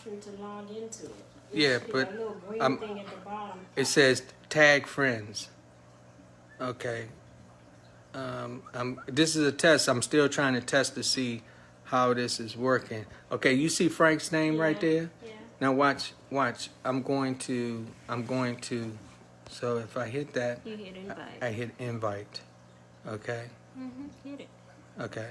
option to log into it. Yeah, That but little green thing at the bottom. it says tag friends. Okay. This is a test. I'm still trying to test to see how this is working. Okay, you see Frank's name right there? Yeah. Now watch. I'm going to, so if I hit that, You hit invite. I hit invite. Okay. Hit it. Okay.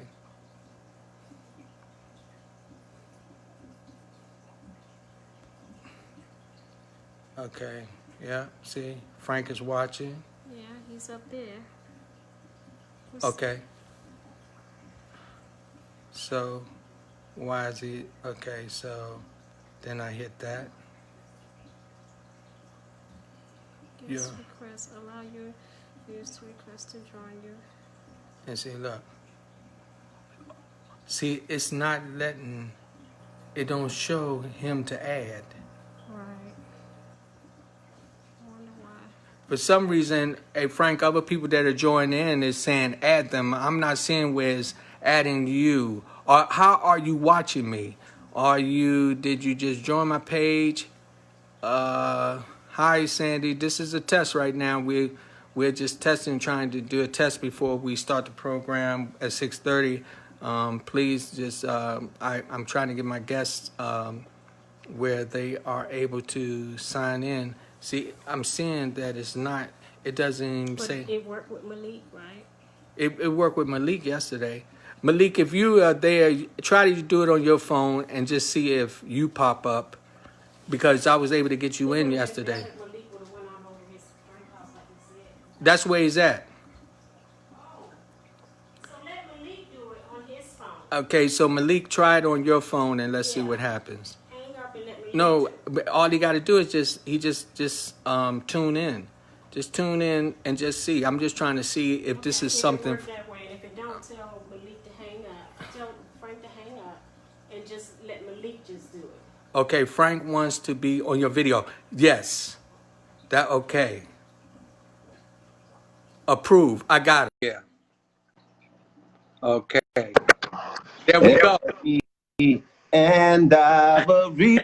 Okay. Yeah. See, Frank is watching. Yeah, he's up there. Okay. So, why is he? Okay. So, then I hit that. Guest request. Allow your viewers to request to join you. And see, look. See, it's not letting. It don't show him to add. Right. I wonder why. For some reason, hey Frank, other people that are joining in is saying add them. I'm not seeing where it's adding you. Or how are you watching me? Did you just join my page? Hi Sandy, this is a test right now. We're just testing, trying to do a test before we start the program at 6:30. Please just, I'm trying to get my guests where they are able to sign in. See, I'm seeing that it's not, it doesn't even say. It worked with Malik, right? It worked with Malik yesterday. Malik, if you are there, try to do it on your phone and just see if you pop up, because I was able to get you in yesterday. That's where he's at. So let Malik do it on his phone. Okay, so Malik, try it on your phone and let's see what happens. Hang up and let me. No, but all he got to do is just tune in. Just tune in and just see. I'm just trying to see if this is something. Work that way. And if it don't, tell Malik to hang up. Tell Frank to hang up, and just let Malik just do it. Okay, Frank wants to be on your video. Yes. That okay. Approve. I got it. Yeah. Okay. There we go. And Ivory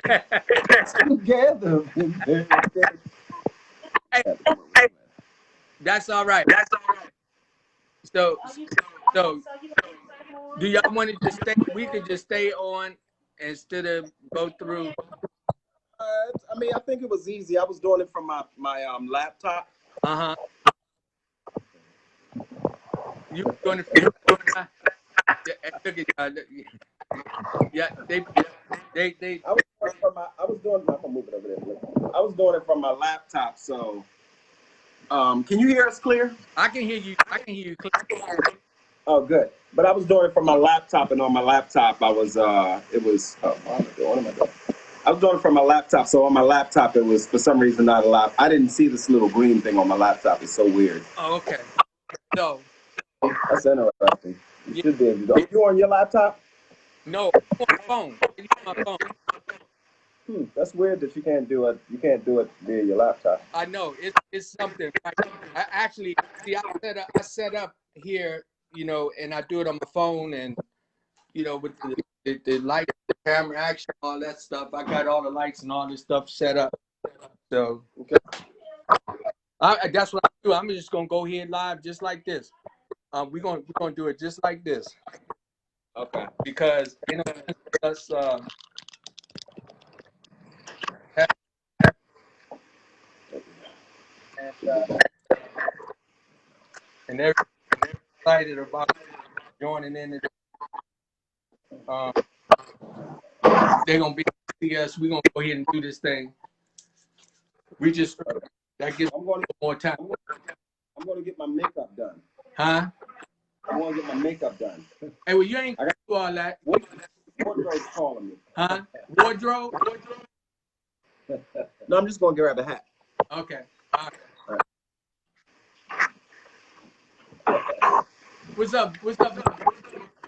together. That's all right. So do y'all want to just stay? We could just stay on instead of go through. I mean, I think it was easy. I was doing it from my laptop. You were doing it from yeah, they. I was doing. I'm gonna move it over there. I was doing it from my laptop. So, can you hear us clear? I can hear you. I can hear you clear. Oh, good. But I was doing it from my laptop, and on my laptop, I was. It was. What am I doing? I was doing it from my laptop, so on my laptop, it was for some reason not allowed. I didn't see this little green thing on my laptop. It's so weird. Oh, okay. So. That's interesting. You should be able to. Are you on your laptop? No, on my phone. It's on my phone. That's weird that you can't do it. You can't do it via your laptop. I know it's something. I actually see. I set up here, and I do it on my phone, and with the light, the camera action, all that stuff. I got all the lights and all this stuff set up. So okay, that's what I do. I'm just gonna go here live just like this. We're gonna do it just like this. Okay. Because us and they're excited about joining in. They're gonna be see us. We're gonna go ahead and do this thing. We just that gives more time. I'm gonna get my makeup done. Huh? I want to get my makeup done. Hey, well, you ain't gonna do all that. Wardrobe's calling me. Huh? Wardrobe? No, I'm just gonna grab a hat. Okay. All right. What's up?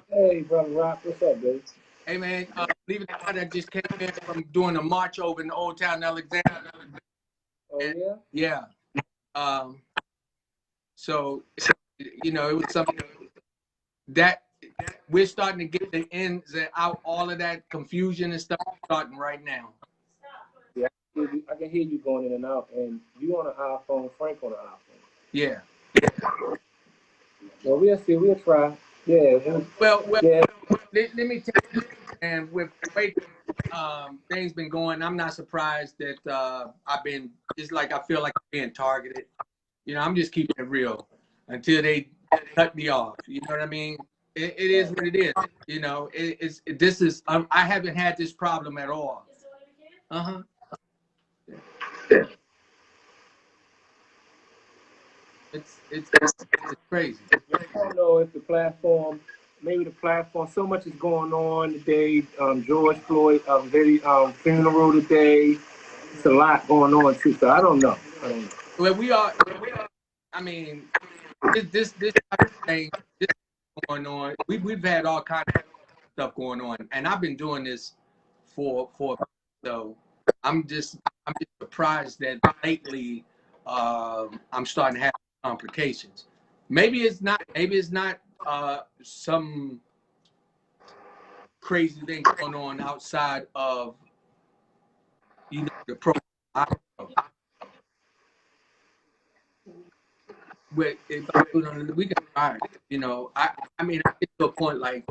Hey, brother Rock. What's up, baby? Hey, man. Believe it or not, I just came in from doing a march over in the Old Town Alexander. Oh, yeah? Yeah. So, it was something that we're starting to get the ins and out, all of that confusion and stuff starting right now. Yeah, I can hear you going in and out, and you on an iPhone, Frank on an iPhone. Yeah. Well, we'll see. We'll try. Yeah. Well, Yeah. let me tell you, and with the way things been going, I'm not surprised that it's like I feel like I'm being targeted. You know, I'm just keeping it real until they cut me off. You know what I mean? It is what it is. You know, I haven't had this problem at all. Uh-huh. It's crazy. I don't know if the platform, so much is going on today. George Floyd, funeral today. It's a lot going on too. So I don't know. Well, we are. I mean, this type of thing this going on. We've had all kinds of stuff going on, and I've been doing this for so I'm just surprised that lately I'm starting to have complications. Maybe it's not some crazy thing going on outside of the program. I don't know. We can try. You know, I mean, I get to a point like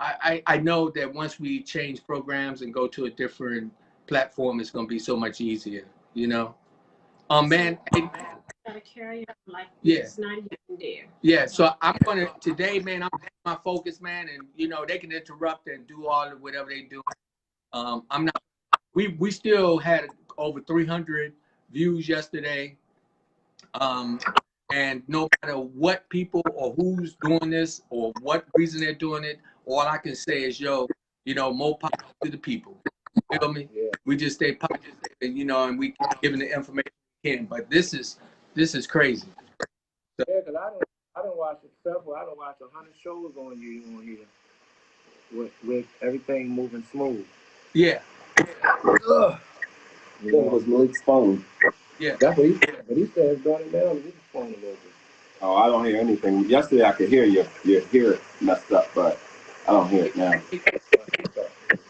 I know that once we change programs and go to a different platform, it's going to be so much easier. You know, man. Gotta carry on like Yeah. it's not even there. Yeah, so I'm gonna today, man. I'm my focus, man, and you know they can interrupt and do all of whatever they do. I'm not. We still had over 300 views yesterday. And no matter what people or who's doing this or what reason they're doing it, all I can say is, more power to the people. You feel me? Yeah. We just stay positive, and we keep giving the information we can. But this is crazy. Yeah, because I don't watch several. I don't watch 100 shows on here with everything moving smooth. Yeah. Ugh. That was Malik's phone. Yeah. That's what he said. But he said it's burning down with his phone a little bit. Oh, I don't hear anything. Yesterday I could hear your hear it messed up, but I don't hear it now.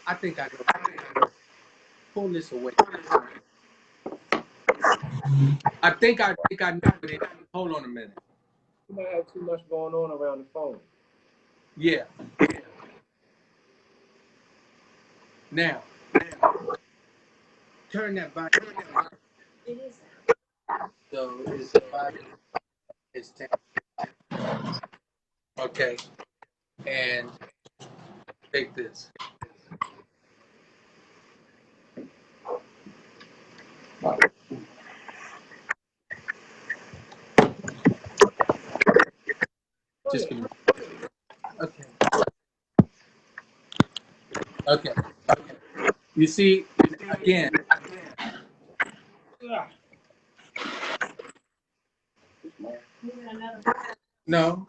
I think I know. Pull this away. I think I know it. Hold on a minute. You might have too much going on around the phone. Yeah. Now, turn that back. It is. So it's 5, it's 10. Okay. And take this. Just give me. Okay. Okay. You see, again. No.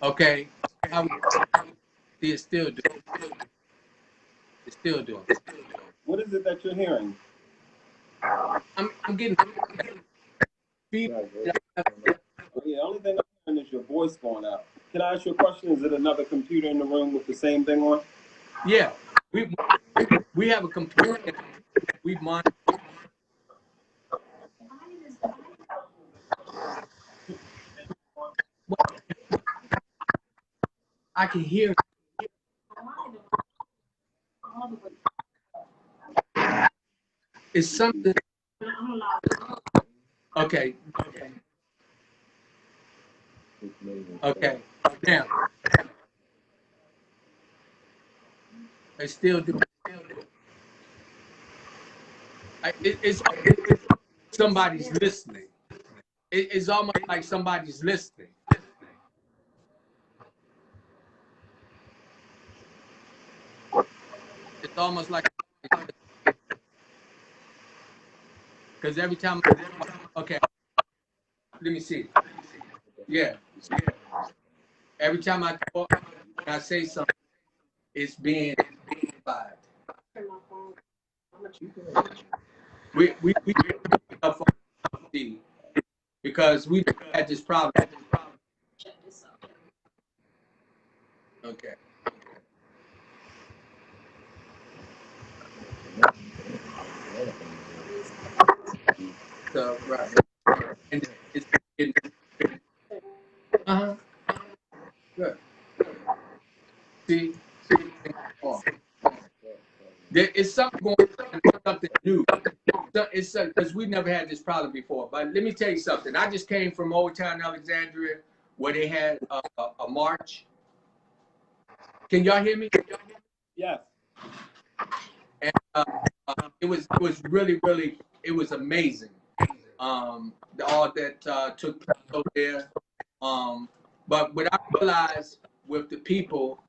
Okay. It's still doing. It's still doing. What is it that you're hearing? I'm getting feedback. Well, the only thing I'm hearing is your voice going out. Can I ask you a question? Is it another computer in the room with the same thing on? Yeah. We have a computer. We monitor. I can hear. It's something. Okay. Okay. Now. They still do. It's somebody's listening. It's almost like somebody's listening. It's almost like, because every time, okay, let me see. Yeah. Every time I talk, when I say something, it's being amplified. We because we had this problem. Check this out. Okay. So right, and it's getting good. See, there is something going on, something new. It's because we never had this problem before. But let me tell you something. I just came from Old Town Alexandria, where they had a march. Can y'all hear me? Yes. And it was really it was amazing. All that took place over there. But what I realized with the people,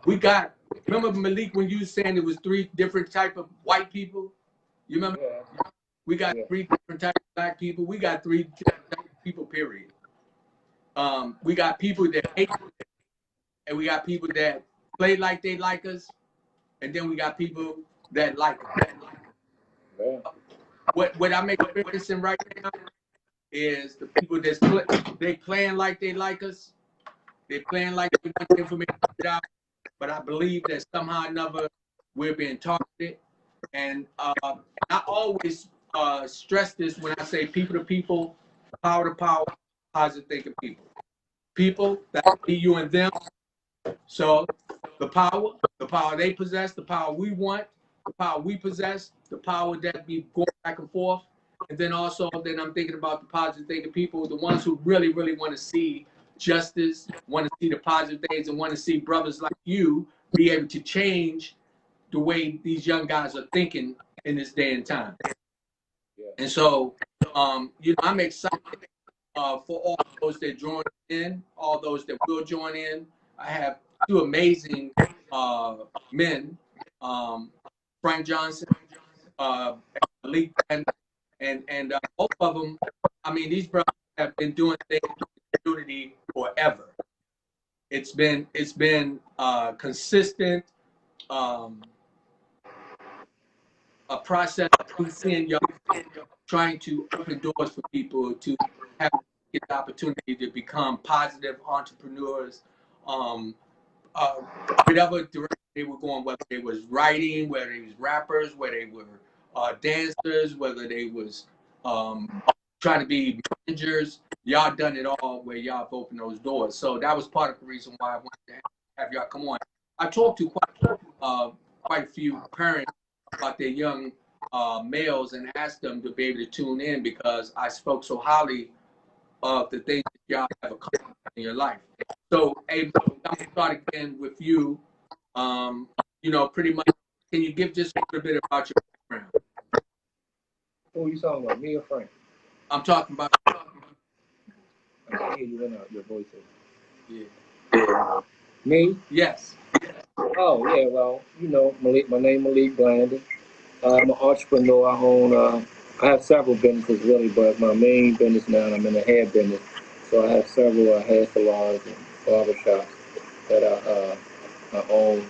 we got. Remember Malik when you saying it was 3 different type of white people? You remember? Yeah. We got 3 different types of black people. We got 3 different types of people. Period. We got people that hate, and we got people that play like they like us, and then we got people that like us. Yeah. What I make a difference in right now is the people that's they playing like they like us. They playing like they want the information out, but I believe that somehow or another we're being targeted. And I always stress this when I say people to people, power to power, positive thinking people. People that be you and them. So the power they possess, the power we want, the power we possess, the power that be going back and forth. And then also, then I'm thinking about the positive thinking people, the ones who really want to see justice, want to see the positive things, and want to see brothers like you be able to change the way these young guys are thinking in this day and time. And so, I'm excited for all those that join in, all those that will join in. I have 2 amazing men, Frank Johnson, Malik, and both of them. I mean, these brothers have been doing things in the community forever. It's been consistent. A process of seeing y'all trying to open doors for people to have get the opportunity to become positive entrepreneurs, whatever direction they were going, whether they was writing, whether they was rappers, whether they were dancers, whether they was trying to be managers. Y'all done it all where y'all have opened those doors. So that was part of the reason why I wanted to have y'all come on. I talked to quite a few parents about their young males and asked them to be able to tune in because I spoke so highly of the things that y'all have accomplished in your life. So, I'm gonna start again with you. Pretty much, can you give just a little bit about your background? Who are you talking about, me or Frank? I'm talking about. I can hear you in your voice. Yeah. Me? Yes. Oh, yeah, well, Malik, my name is Malik Blandon. I'm an entrepreneur. I have several businesses really, but my main business now, I'm in the hair business. So I have several hair salons and barber shops that I own.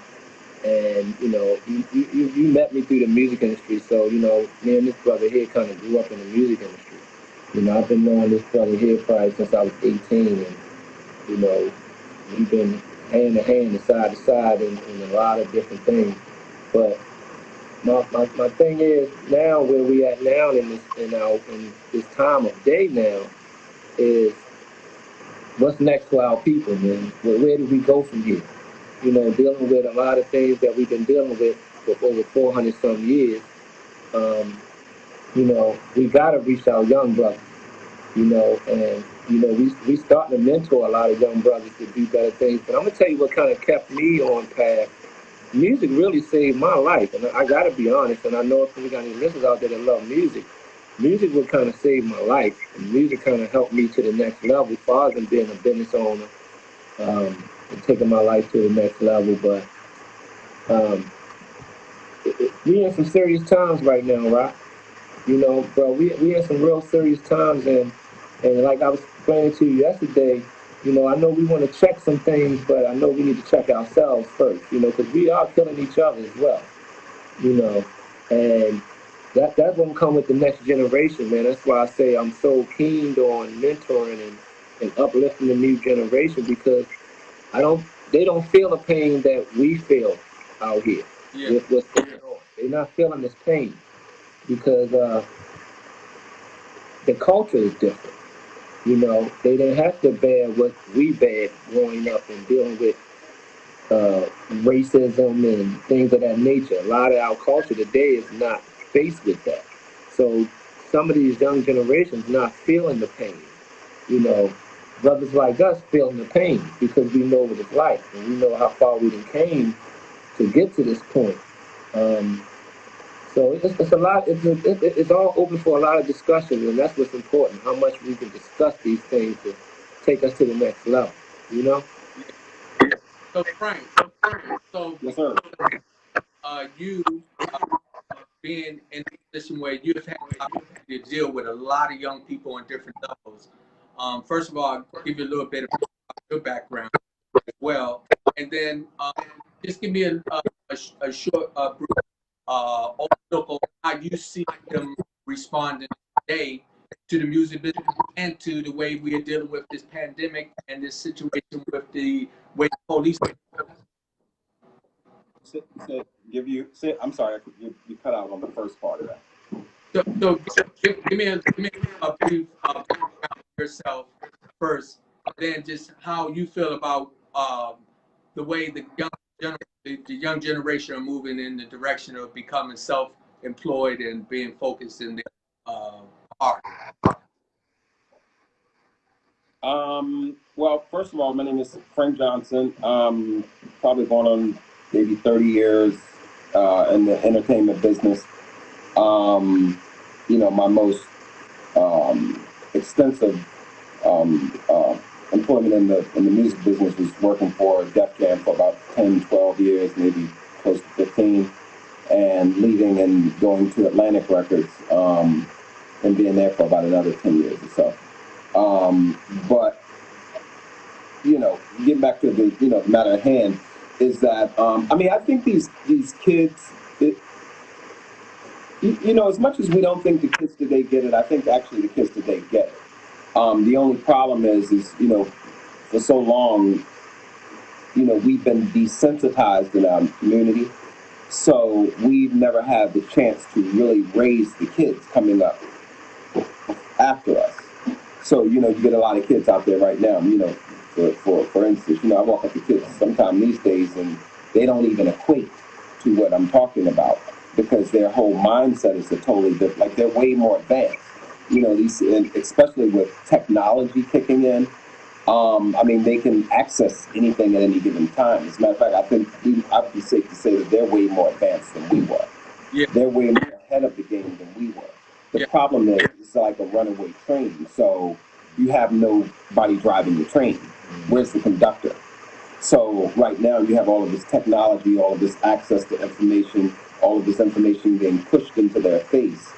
And, you met me through the music industry. So, me and this brother here kind of grew up in the music industry. I've been knowing this brother here probably since I was 18. And, we've been hand to hand and side to side in a lot of different things. But my thing is now where we at now in this time of day now is what's next for our people, man. Where do we go from here? Dealing with a lot of things that we've been dealing with for over 400 some years. We gotta reach our young brothers, and we starting to mentor a lot of young brothers to do better things. But I'm gonna tell you what kind of kept me on path. Music really saved my life, and I gotta be honest. And I know if we got any listeners out there that love music, music would kind of save my life. And music kind of helped me to the next level, as far as being a business owner, and taking my life to the next level. But we in some serious times right now, right? Bro, we in some real serious times, and like I was explaining to you yesterday, I know we want to check some things, but I know we need to check ourselves first, because we are killing each other as well, and That's gonna come with the next generation, man. That's why I say I'm so keen on mentoring and uplifting the new generation, because I don't they don't feel the pain that we feel out here Yeah. with what's going on. They're not feeling this pain because the culture is different. You know, they didn't have to bear what we bear growing up and dealing with racism and things of that nature. A lot of our culture today is not faced with that. So some of these young generations not feeling the pain. You know, brothers like us feeling the pain because we know what it's like and we know how far we done came to get to this point. Um, so it's a lot. It's all open for a lot of discussion, and that's what's important. How much we can discuss these things to take us to the next level. You know. So Frank, so Yes, sir. you being in a position where you've had the opportunity to deal with a lot of young people on different levels. First of all, I'll give you a little bit about your background as well, and then just give me a short, brief look on how you see them responding today to the music business and to the way we are dealing with this pandemic and this situation with the way the police. I'm sorry, you cut out on the first part of that. So give me a brief background of yourself first, then just how you feel about the way the young generation are moving in the direction of becoming self-employed and being focused in their art. Well, first of all, my name is Frank Johnson. Probably going on maybe 30 years in the entertainment business. My most extensive employment in the music business was working for Def Jam for about 10, 12 years, maybe close to 15, and leaving and going to Atlantic Records and being there for about another 10 years or so. But getting back to the matter at hand is that I think these kids, as much as we don't think the kids today get it, I think actually the kids today get it. The only problem is for so long, we've been desensitized in our community, so we've never had the chance to really raise the kids coming up after us. So, you get a lot of kids out there right now, for instance, I walk up to kids sometime these days and they don't even equate to what I'm talking about because their whole mindset is a totally different, like they're way more advanced. And especially with technology kicking in, they can access anything at any given time. As a matter of fact, I think I'd be safe to say that they're way more advanced than we were. Yeah, They're way more ahead of the game than we were. The yeah, problem is it's like a runaway train. So you have nobody driving the train. Where's the conductor? So right now you have all of this technology, all of this access to information, all of this information being pushed into their face.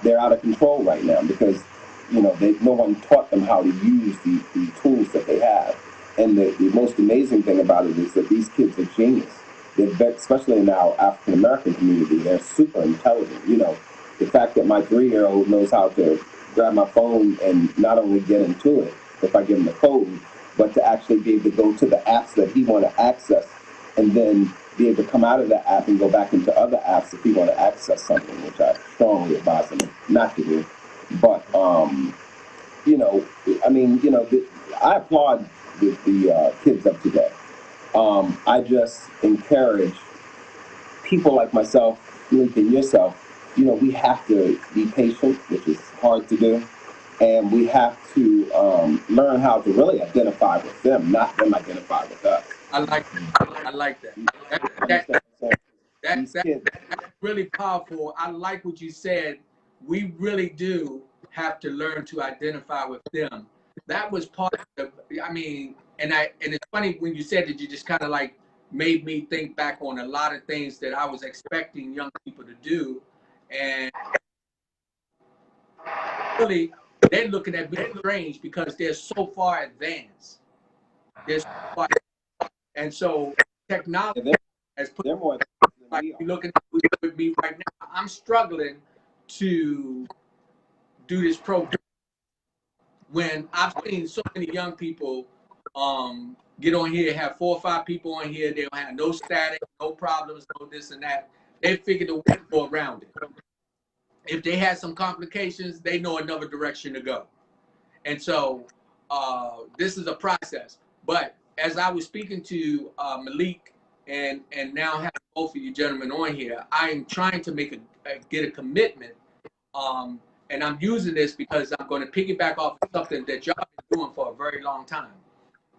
They're out of control right now because no one taught them how to use the tools that they have. And the most amazing thing about it is that these kids are genius. Especially in our African American community, they're super intelligent. The fact that my 3-year-old knows how to grab my phone and not only get into it if I give him the code, but to actually be able to go to the apps that he want to access and then be able to come out of that app and go back into other apps if he want to access something, which I strongly advise him not to do. But I applaud the kids of today. I just encourage people like myself, Malik, and yourself. We have to be patient, which is hard to do, and we have to learn how to really identify with them, not them identify with us. I like that. I like that. You That that understand what I'm saying? that These that kids. that's really powerful. I like what you said. We really do have to learn to identify with them. That was part of and it's funny when you said that you just kind of like made me think back on a lot of things that I was expecting young people to do, and really they're looking at me strange because they're so far advanced. They're so far, and so technology And has put they're more like you're looking with me right now, I'm struggling to do this program when I've seen so many young people get on here, have 4 or 5 people on here. They don't have no static, no problems, no this and that. They figured a way to go around it. If they had some complications, they know another direction to go. And so this is a process. But as I was speaking to Malik and now having both of you gentlemen on here, I am trying to get a commitment. And I'm using this because I'm going to piggyback off of something that y'all been doing for a very long time.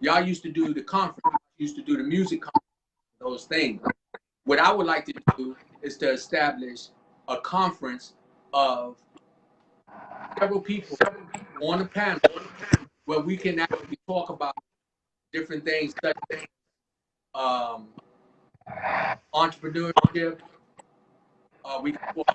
Y'all used to do the conference, used to do the music conference, those things. What I would like to do is to establish a conference of several people on a panel where we can actually talk about different things such as entrepreneurship. We can talk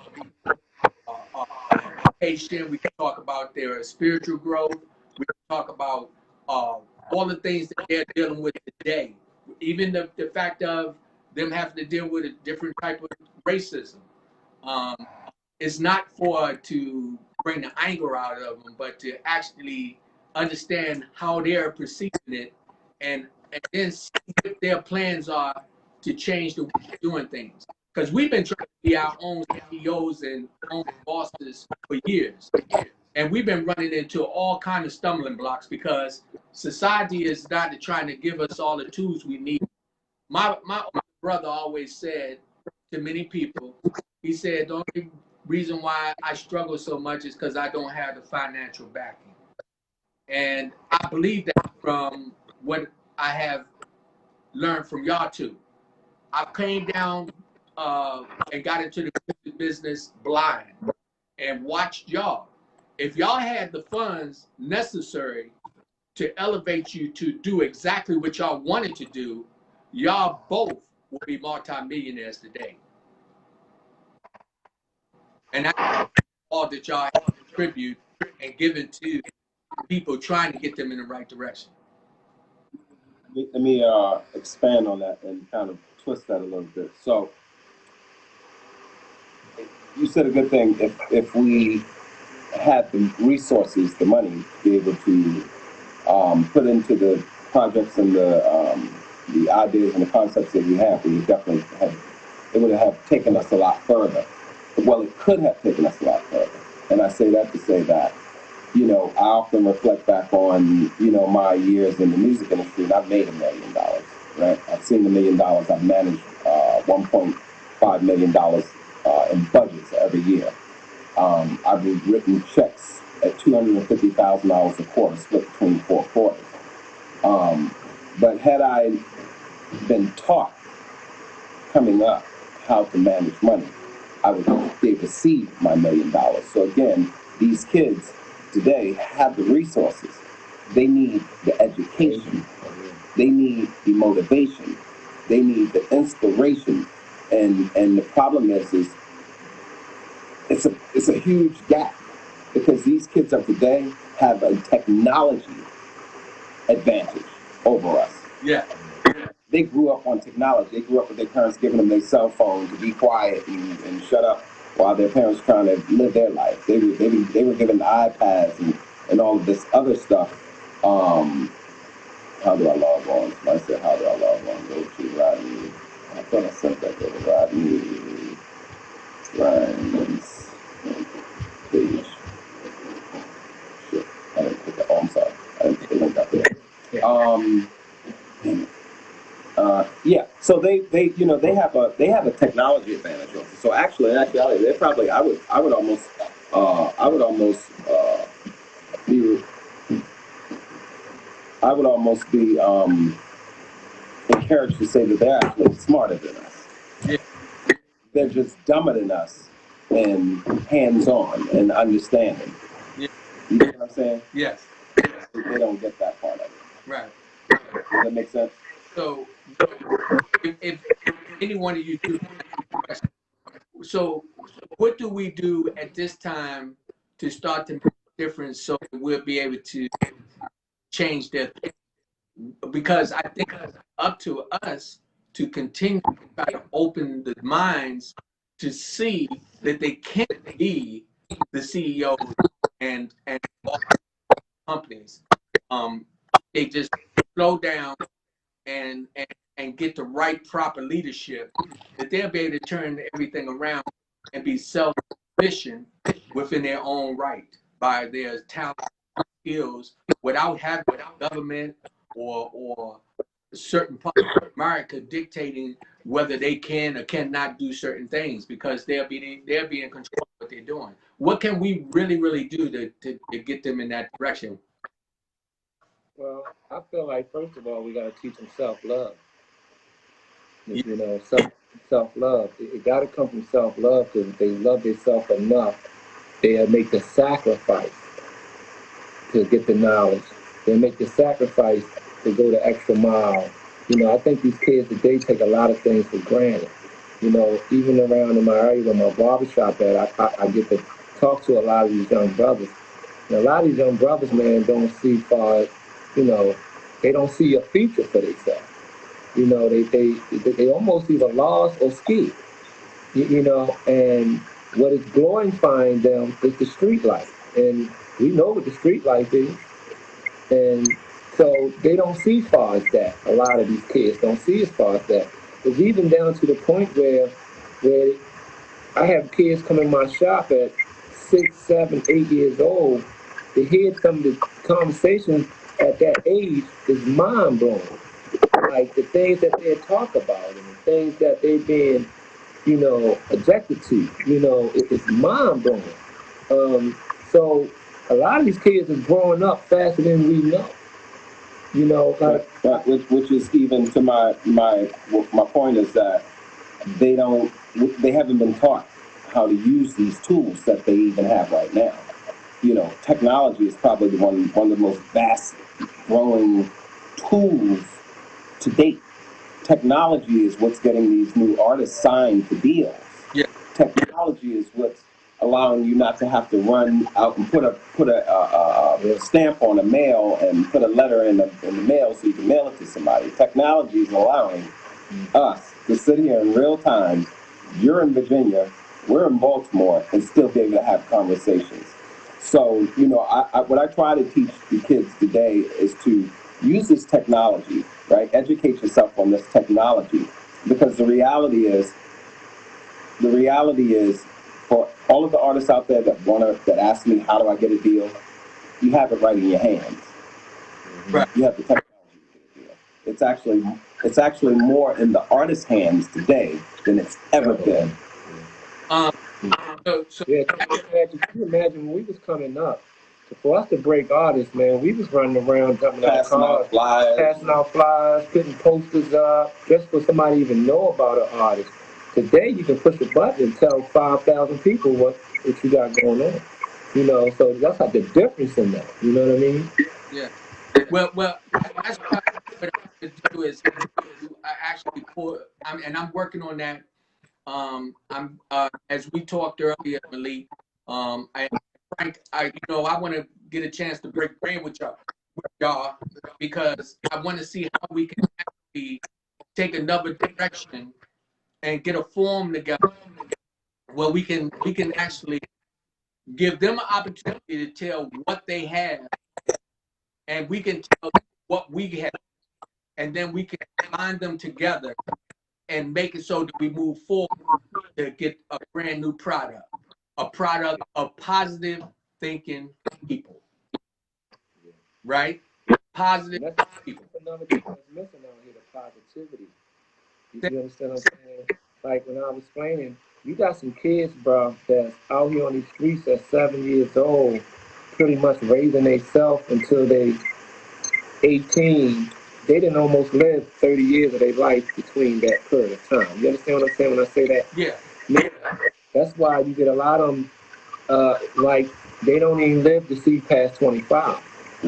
education. We can talk about their spiritual growth. We can talk about all the things that they're dealing with today. Even the fact of them having to deal with a different type of racism. It's not to bring the anger out of them, but to actually understand how they're perceiving it and then see what their plans are to change the way they're doing things. Because we've been trying to be our own CEOs and own bosses for years. And we've been running into all kinds of stumbling blocks because society is not trying to give us all the tools we need. My brother always said to many people, he said, the only reason why I struggle so much is because I don't have the financial backing. And I believe that from what I have learned from y'all two. I came down and got into the music business blind and watched y'all. If y'all had the funds necessary to elevate you to do exactly what y'all wanted to do, y'all both would be multimillionaires today. And that's all that y'all have to contribute and given to people trying to get them in the right direction. Let me expand on that and kind of twist that a little bit. So you said a good thing. If we had the resources, the money, to be able to put into the projects and the ideas and the concepts that we have, we would definitely have. It would have taken us a lot further. Well, it could have taken us a lot further. And I say that to say that, you know, I often reflect back on, you know, my years in the music industry, and I've made $1 million, right? I've seen $1 million. I've managed $1.5 million in budgets every year. I've written checks at $250,000 a quarter, split between 4 quarters. But had I been taught coming up how to manage money, I would be able to see my $1 million. So again, these kids today have the resources. They need the education. They need the motivation. They need the inspiration. And the problem is it's a huge gap because these kids of today have a technology advantage over us. Yeah. They grew up on technology. They grew up with their parents giving them their cell phone to be quiet and shut up while their parents were trying to live their life. They were given iPads and all of this other stuff. How do I log on? Somebody said, how do I log on? Go to Rodney. I thought I sent that to Rodney. Ryan's page. Shit. I didn't put that. Oh, I'm sorry. I didn't put the link up there. Yeah, so they have a technology advantage over. So actually, they probably I would almost be encouraged to say that they're actually smarter than us. Yeah. They're just dumber than us and hands-on and understanding. Yeah. You know what I'm saying? Yes. They don't get that part of it. Right. Does that make sense? So if any one of you do, so what do we do at this time to start to make a difference so that we'll be able to change their thinking? Because I think up to us to continue to try to open the minds to see that they can't be the CEOs and companies. They just slow down and get the right proper leadership, that they'll be able to turn everything around and be self-sufficient within their own right by their talent skills without having government or certain parts of America dictating whether they can or cannot do certain things, because they'll be in control of what they're doing. What can we really do to get them in that direction? Well, I feel like, first of all, we got to teach them self-love. Yeah. You know, self-love. It got to come from self-love, because if they love themselves enough, they'll make the sacrifice to get the knowledge. They'll make the sacrifice to go the extra mile. You know, I think these kids today take a lot of things for granted. You know, even around in my area where my barbershop at, I get to talk to a lot of these young brothers. And a lot of these young brothers, man, don't see far, you know, they don't see a future for themselves. You know, they almost either lost or scared. You know, and what is glorifying them is the street life. And we know what the street life is. And so they don't see far as that. A lot of these kids don't see as far as that. It's even down to the point where I have kids come in my shop at 6, 7, 8 years old. To hear some of the conversations at that age is mind blowing. Like the things that they talk about and the things that they've been, you know, objected to. You know, it's mind blowing. So a lot of these kids are growing up faster than we know. You know, like, which is even to my point is that they haven't been taught how to use these tools that they even have right now. You know, technology is probably one of the most vast growing tools to date. Technology is what's getting these new artists signed to deals. Yeah. Technology is what's allowing you not to have to run out and put a stamp on a mail and put a letter in the mail so you can mail it to somebody. Technology is allowing us to sit here in real time. You're in Virginia, we're in Baltimore, and still be able to have conversations. So, you know, what I try to teach the kids today is to use this technology, right? Educate yourself on this technology, because the reality is, for all of the artists out there that ask me, how do I get a deal? You have it right in your hands. Right. You have the technology to get a deal. It's actually more in the artist's hands today than it's ever been. Yeah, can you imagine when we was coming up, for us to break artists, man, we was running around jumping out cars, passing out flyers, putting posters up, just for somebody to even know about an artist. Today, you can push a button and tell 5,000 people what you got going on. You know, so that's like the difference in that. You know what I mean? Yeah. Well, that's what I do is I actually I'm working on that. I'm as we talked earlier, Malik. Frank, I want to get a chance to break bread with y'all, because I want to see how we can actually take another direction and get a forum together where we can actually give them an opportunity to tell what they have, and we can tell what we have, and then we can bind them together and make it so that we move forward to get a brand new product, a product of positive thinking people, right? Positive people. That's another thing that's missing out here, the positivity. You understand what I'm saying? Like when I was explaining, you got some kids, bro, that's out here on these streets at 7 years old, pretty much raising themselves until they 18. They didn't almost live 30 years of their life between that period of time. You understand what I'm saying when I say that? Yeah. That's why you get a lot of them, like, they don't even live to see past 25.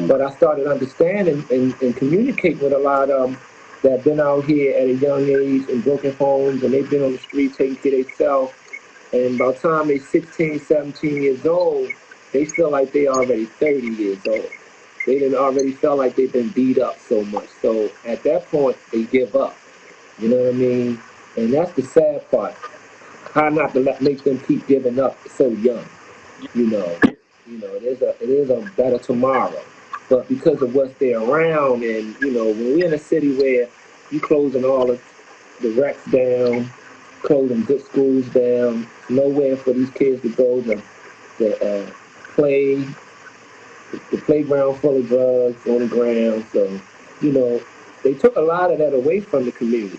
But I started understanding and communicating with a lot of them that have been out here at a young age in broken homes, and they've been on the street taking care of themselves. And by the time they're 16, 17 years old, they feel like they already 30 years old. They didn't already feel like they've been beat up so much. So at that point, they give up. You know what I mean? And that's the sad part. How not to make them keep giving up so young. You know, it is a better tomorrow. But because of what's there around, and when we're in a city where you closing all of the wrecks down, closing good schools down, nowhere for these kids to go to play, the playground full of drugs on the ground. So, you know, they took a lot of that away from the community.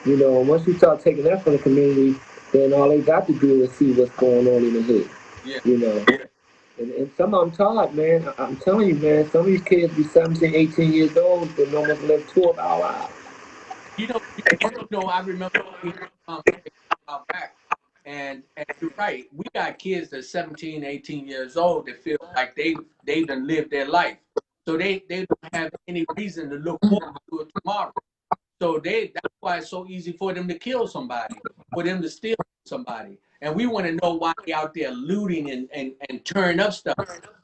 And once you start taking that from the community, then all they got to do is see what's going on in the hood. Yeah. You know, and some of them tired, man. I'm telling you, man, some of these kids be 17, 18 years old, but almost live 2 of our lives. I remember we had a conversation a while back, and you're right. We got kids that's 17, 18 years old that feel like they done lived their life, so they don't have any reason to look forward to it tomorrow. So that's why it's so easy for them to kill somebody, for them to steal somebody. And we want to know why they out there looting and tearing up stuff.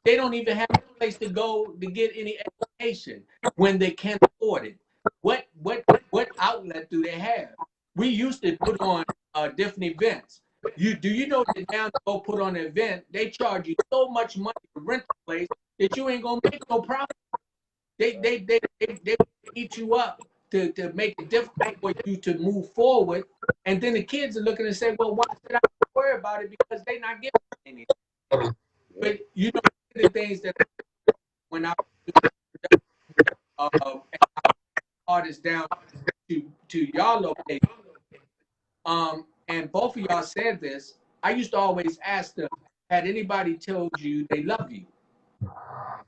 They don't even have a place to go to get any education when they can't afford it. What outlet do they have? We used to put on different events. Do you know that now to go put on an event, they charge you so much money to rent the place that you ain't gonna make no profit. They eat you up to make it difficult for you to move forward. And then the kids are looking and say, well, why should I worry about it? Because they're not giving me anything. But the things that when I artists down to y'all location, and both of y'all said this, I used to always ask them, had anybody told you they love you?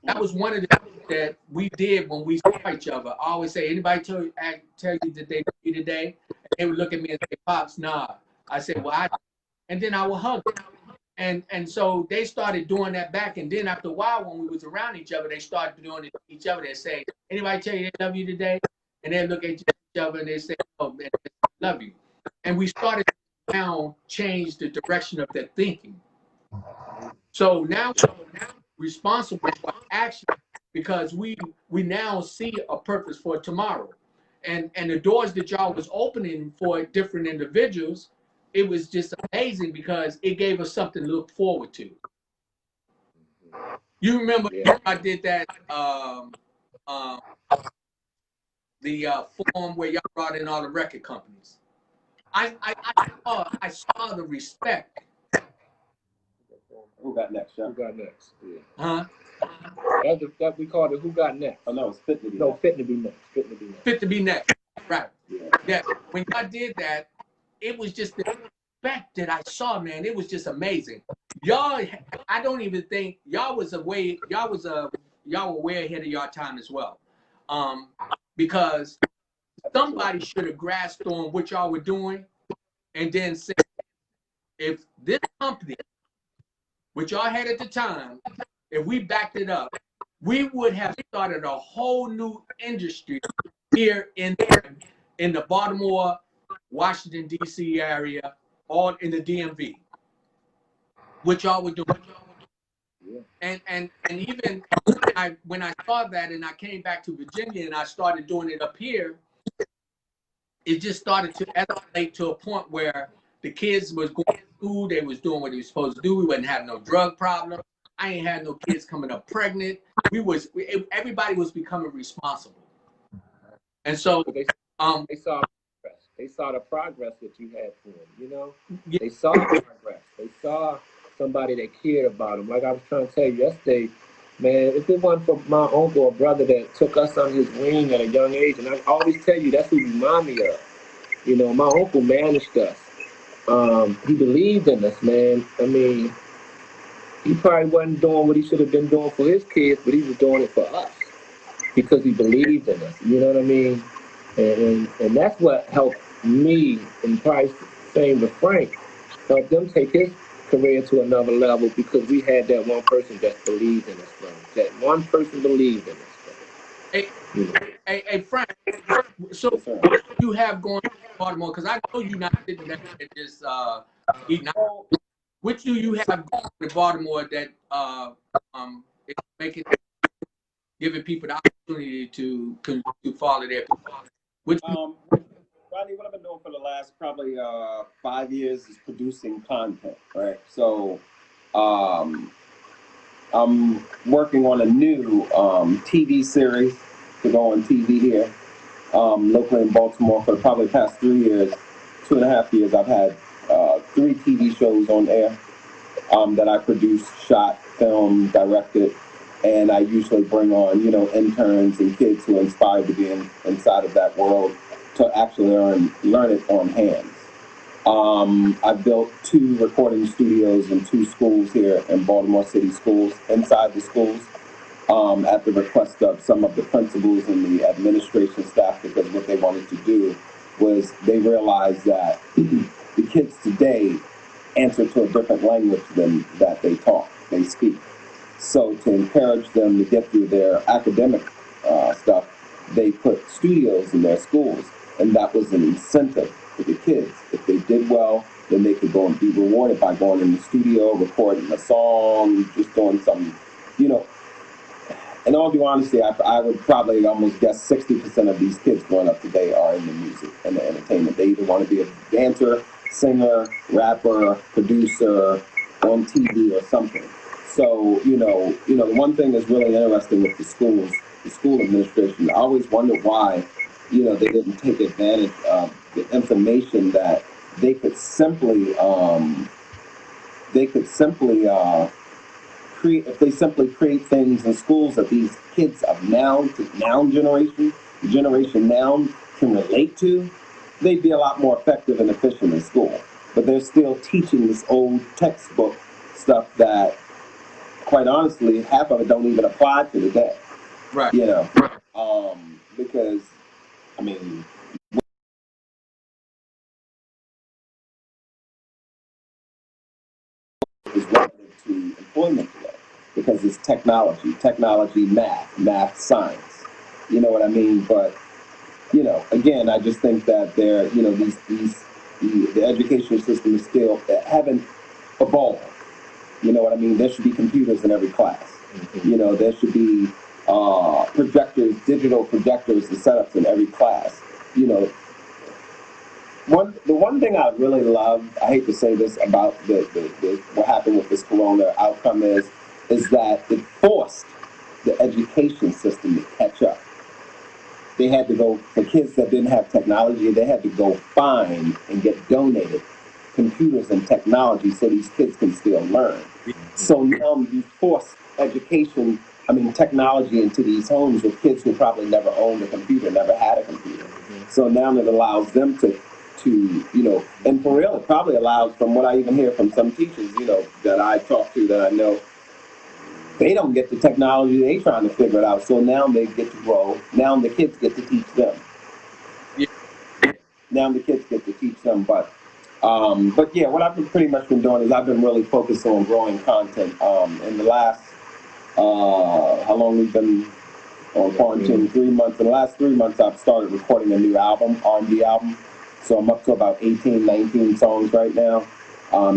That was one of the things that we did when we saw each other. I always say, anybody tell you that they love you today? And they would look at me and say, Pops, nah. I said, well, and then I would hug them. And so they started doing that back. And then after a while, when we was around each other, they started doing it to each other. They say, anybody tell you they love you today? And they look at each other and they say, oh, man, I love you. And we started to now change the direction of their thinking. So now we're responsible for action because we now see a purpose for tomorrow. And the doors that y'all was opening for different individuals, it was just amazing because it gave us something to look forward to. You remember I did that the forum where y'all brought in all the record companies. I saw the respect. Who got next? Who got next? Yeah. Huh? That we called it Who Got Next. Oh no, it's fit to be. No, fit to be next. Fit to be next. Fit to be next. Right. Yeah. When y'all did that, it was just the respect that I saw, man. It was just amazing. Y'all, I don't even think y'all was away. Y'all were way ahead of y'all time as well. Because somebody should have grasped on what y'all were doing and then said, if this company, which y'all had at the time, if we backed it up, we would have started a whole new industry here in the Baltimore, Washington, D.C. area, all in the DMV, which y'all were doing. And even when I saw that and I came back to Virginia and I started doing it up here, it just started to escalate to a point where the kids was going to school, they was doing what they were supposed to do. We wouldn't have no drug problem. I ain't had no kids coming up pregnant. Everybody was becoming responsible. And so they saw progress. They saw the progress that you had for them, Yeah. They saw progress. They saw somebody that cared about them. Like I was trying to tell you yesterday, man, if it wasn't for my uncle or brother that took us under his wing at a young age, and I always tell you, that's who you remind me of. My uncle managed us. He believed in us, man. I mean, he probably wasn't doing what he should have been doing for his kids, but he was doing it for us because he believed in us. You know what I mean? And that's what helped me, and probably same with Frank, helped them take his career to another level because we had that one person that believed in us, bro. That one person believed in us, bro. Hey, Frank, so what do you have going on in Baltimore? Because I know you're not sitting there and just eating out. Which do you have going on in Baltimore that is giving people the opportunity to follow their? Rodney, what I've been doing for the last probably 5 years is producing content, right? So um, I'm working on a new TV series to go on TV here locally in Baltimore for probably the past 3 years, 2.5 years. I've had 3 TV shows on air that I produced, shot, filmed, directed, and I usually bring on, interns and kids who are inspired to be inside of that world to actually learn it on hands. I built 2 recording studios in 2 schools here in Baltimore City schools, inside the schools, at the request of some of the principals and the administration staff, because what they wanted to do was they realized that the kids today answer to a different language than that they talk, they speak. So to encourage them to get through their academic stuff, they put studios in their schools, and that was an incentive for the kids. If they did well, then they could go and be rewarded by going in the studio, recording a song, just doing some, you know. In all due honesty, I would probably almost guess 60% of these kids growing up today are in the music and the entertainment. They either want to be a dancer, singer, rapper, producer, on TV or something. So, the one thing that's really interesting with the schools, the school administration, I always wondered why, they didn't take advantage of the information that they could simply, create, if they simply create things in schools that these kids of now generation, the generation now can relate to, they'd be a lot more effective and efficient in school. But they're still teaching this old textbook stuff that, quite honestly, half of it don't even apply to today. Right. Because, I mean, is relative to employment today, because it's technology, math, science. You know what I mean? But again, I just think that the education system is still haven't evolved. You know what I mean? There should be computers in every class. There should be projectors, digital projectors and setups in every class. The one thing I really love, I hate to say this about the what happened with this corona outcome is that it forced the education system to catch up. They had to go, for kids that didn't have technology, they had to go find and get donated computers and technology so these kids can still learn. So now you force technology into these homes with kids who probably never owned a computer, never had a computer. So now it allows them to and for real, it probably allows, from what I even hear from some teachers, that I talk to, that I know, they don't get the technology, they trying to figure it out. So now they get to grow. Now the kids get to teach them. Yeah. Now the kids get to teach them. But yeah, what I've pretty much been doing is I've been really focused on growing content. In the last, how long we've been on quarantine? 3 months. In the last 3 months, I've started recording a new album, R&B album. So I'm up to about 18, 19 songs right now.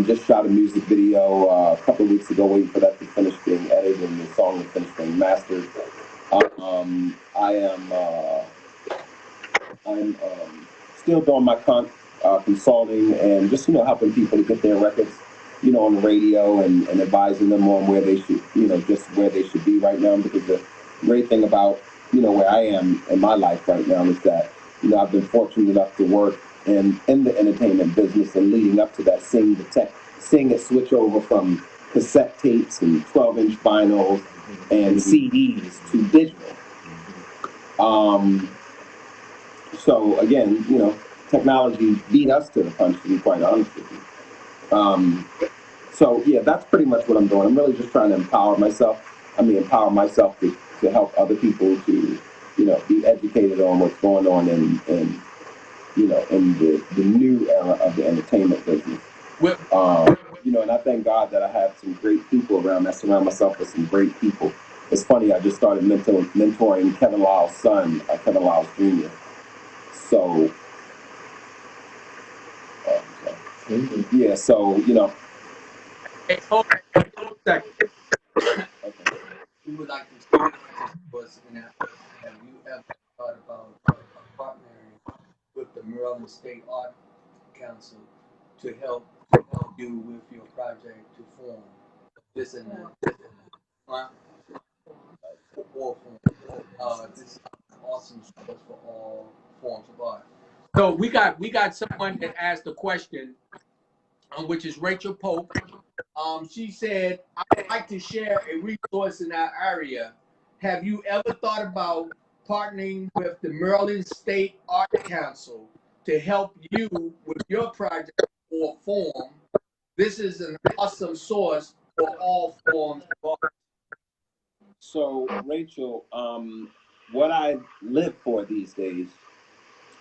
Just shot a music video a couple of weeks ago, waiting for that to finish being edited and the song to finish being mastered. I'm still doing my consulting and just helping people to get their records, on the radio and advising them on where they should, just where they should be right now. Because the great thing about where I am in my life right now is that I've been fortunate enough to work in the entertainment business, and leading up to that, seeing it switch over from cassette tapes and 12-inch vinyls and CDs to digital. So again, technology beat us to the punch, to be quite honest with you. So yeah, that's pretty much what I'm doing. I'm really just trying to empower myself. Empower myself to help other people to, be educated on what's going on in the new era of the entertainment business. And I thank God that I have some great people around. I surround myself with some great people. It's funny, I just started mentoring Kevin Lyle's son, Kevin Lyle's Jr. So, yeah, so, Hey, hold on a second. okay. We would like to start was, have you ever thought about partnering with the Maryland State Art Council to help you with your project to form this and that. Or this is an awesome source for all forms of art. So we got someone that asked a question, which is Rachel Pope. She said, "I would like to share a resource in our area. Have you ever thought about partnering with the Maryland State Art Council to help you with your project or form? This is an awesome source for all forms of art." So, Rachel, what I live for these days,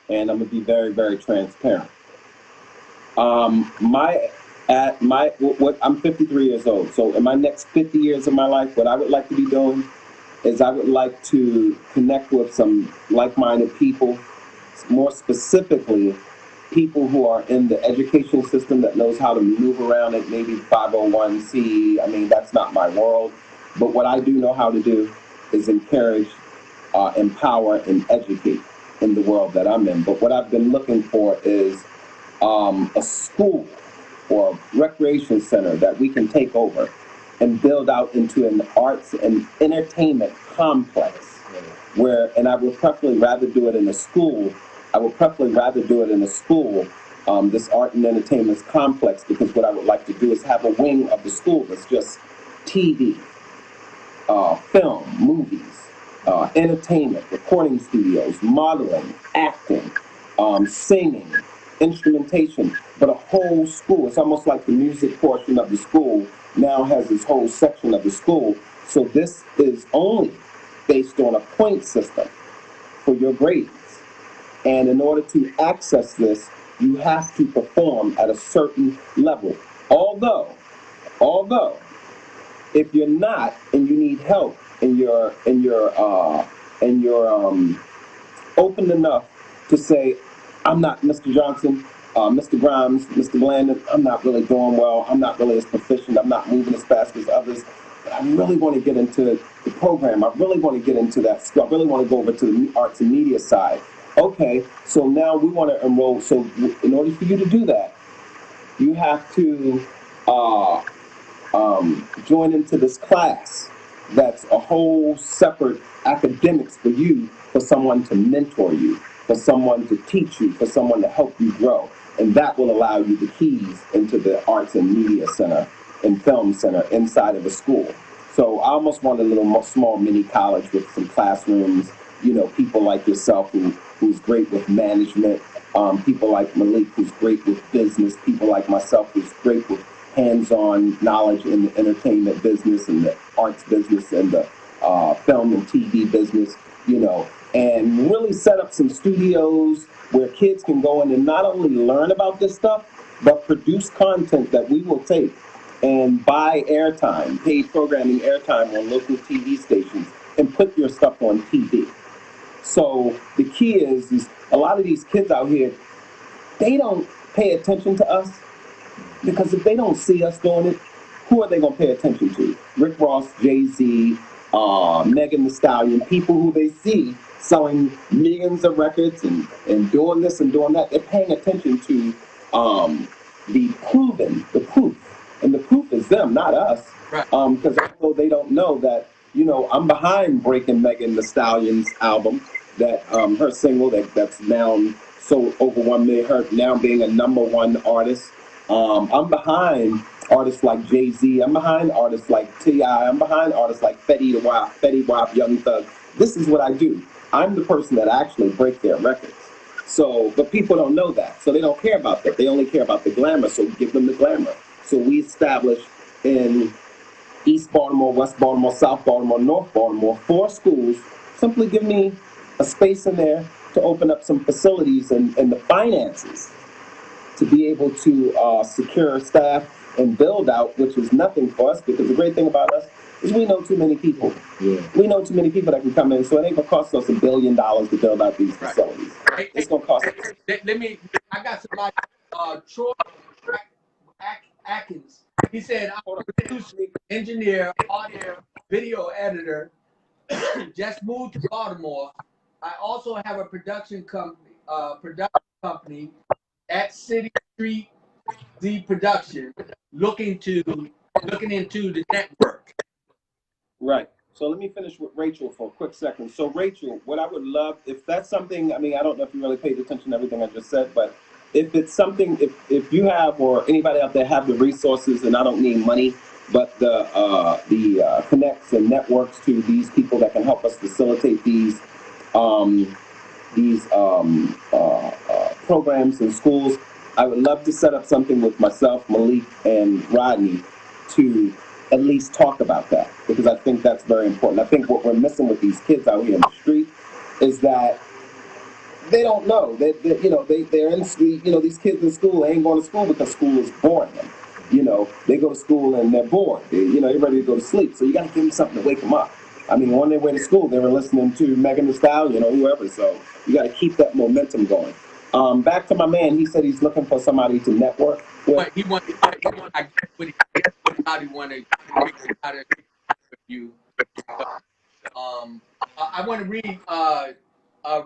and I'm gonna be very, very transparent. What I'm 53 years old. So, in my next 50 years of my life, what I would like to be doing is I would like to connect with some like-minded people, more specifically, people who are in the education system that knows how to maneuver around it, maybe 501c. I mean, that's not my world. But what I do know how to do is encourage, empower, and educate in the world that I'm in. But what I've been looking for is a school or a recreation center that we can take over and build out into an arts and entertainment complex where, and I would preferably rather do it in a school. I would preferably rather do it in a school, this art and entertainment complex, because what I would like to do is have a wing of the school that's just TV, film, movies, entertainment, recording studios, modeling, acting, singing, instrumentation, but a whole school. It's almost like the music portion of the school now has this whole section of the school. So this is only based on a point system for your grades. And in order to access this, you have to perform at a certain level. Although, if you're not and you need help and you're open enough to say, I'm not Mr. Johnson, Mr. Grimes, Mr. Blandon, I'm not really doing well, I'm not really as proficient, I'm not moving as fast as others, but I really want to get into the program, I really want to get into that skill, I really want to go over to the arts and media side. Okay, so now we want to enroll, so in order for you to do that, you have to join into this class that's a whole separate academics for you, for someone to mentor you, for someone to teach you, for someone to help you grow. And that will allow you the keys into the Arts and Media Center and Film Center inside of a school. So I almost want a little small mini college with some classrooms, you know, people like yourself who's great with management, people like Malik who's great with business, people like myself who's great with hands-on knowledge in the entertainment business and the arts business and the film and TV business, you know, and really set up some studios where kids can go in and not only learn about this stuff, but produce content that we will take and buy airtime, paid programming airtime on local TV stations, and put your stuff on TV. So the key is a lot of these kids out here, they don't pay attention to us, because if they don't see us doing it, who are they going to pay attention to? Rick Ross, Jay-Z, Megan Thee Stallion, people who they see selling millions of records and doing this and doing that. They're paying attention to the proof. And the proof is them, not us. Right. Because although they don't know that, you know, I'm behind breaking Megan Thee Stallion's album, that her single that's now sold over 1 million, her now being a #1 artist. I'm behind artists like Jay-Z. I'm behind artists like T.I. I'm behind artists like Fetty Wap, Young Thug. This is what I do. I'm the person that actually breaks their records. So, but people don't know that. So they don't care about that. They only care about the glamour. So we give them the glamour. So we established in East Baltimore, West Baltimore, South Baltimore, North Baltimore, 4 schools. Simply give me a space in there to open up some facilities and the finances to be able to secure staff and build out, which is nothing for us, because the great thing about us is we know too many people. Yeah. We know too many people that can come in, so it ain't gonna cost us $1 billion to build out these facilities. Right. It's gonna cost us. I got somebody, Troy Atkins. He said, I'm a producer, engineer, audio, video editor, just moved to Baltimore. I also have a production company, production company at City Street Z Production looking into the network. Right. So let me finish with Rachel for a quick second. So Rachel, what I would love, if that's something, I mean, I don't know if you really paid attention to everything I just said, but if it's something, if you have, or anybody out there have the resources, and I don't need money, but the connects and networks to these people that can help us facilitate um, these programs in schools, I would love to set up something with myself, Malik, and Rodney to at least talk about that, because I think that's very important. I think what we're missing with these kids out here in the street is that they don't know. They're in school. These kids in school ain't going to school because school is boring them. They go to school and they're bored. They're ready to go to sleep. So you got to give them something to wake them up. I mean, on their way to school, they were listening to Megan Thee Stallion or whoever. So you got to keep that momentum going. Back to my man. He said he's looking for somebody to network with. But he wanted, I guess what he wanted out of you. I want to read.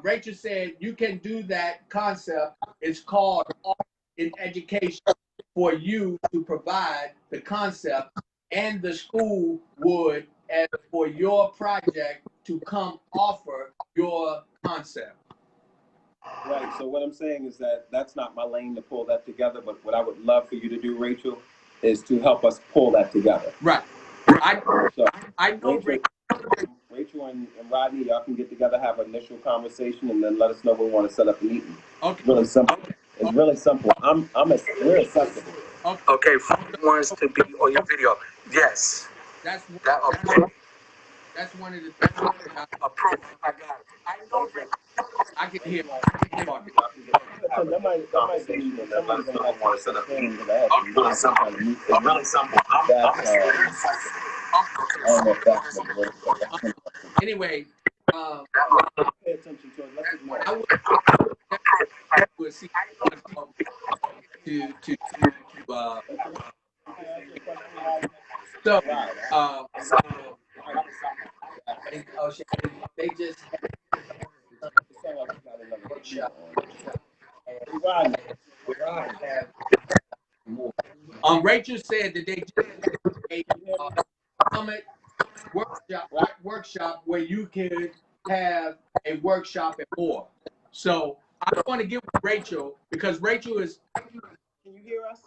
Rachel said you can do that concept. It's called art in education, for you to provide the concept, and the school would, as for your project, to come offer your concept. Right. So what I'm saying is that that's not my lane to pull that together. But what I would love for you to do, Rachel, is to help us pull that together. Right. I know Rachel and Rodney, y'all can get together, have an initial conversation, and then let us know when we want to set up a meeting. Okay. It's really simple. It's really simple. We're accessible. Okay, Frank wants to be on your video. Yes. That's one of the things that Approved. I got it. I know that. I can hear. Talking. That might be needed. Somebody's going to want to set up a meeting. It's really simple. It's really simple. I don't know if that's what it is. Anyway, Pay attention to it. Let's ignore it. I would see to so they just Rachel said that they just had a summit workshop where you could have a workshop and more. So I want to get with Rachel, because Rachel is. Can you hear us?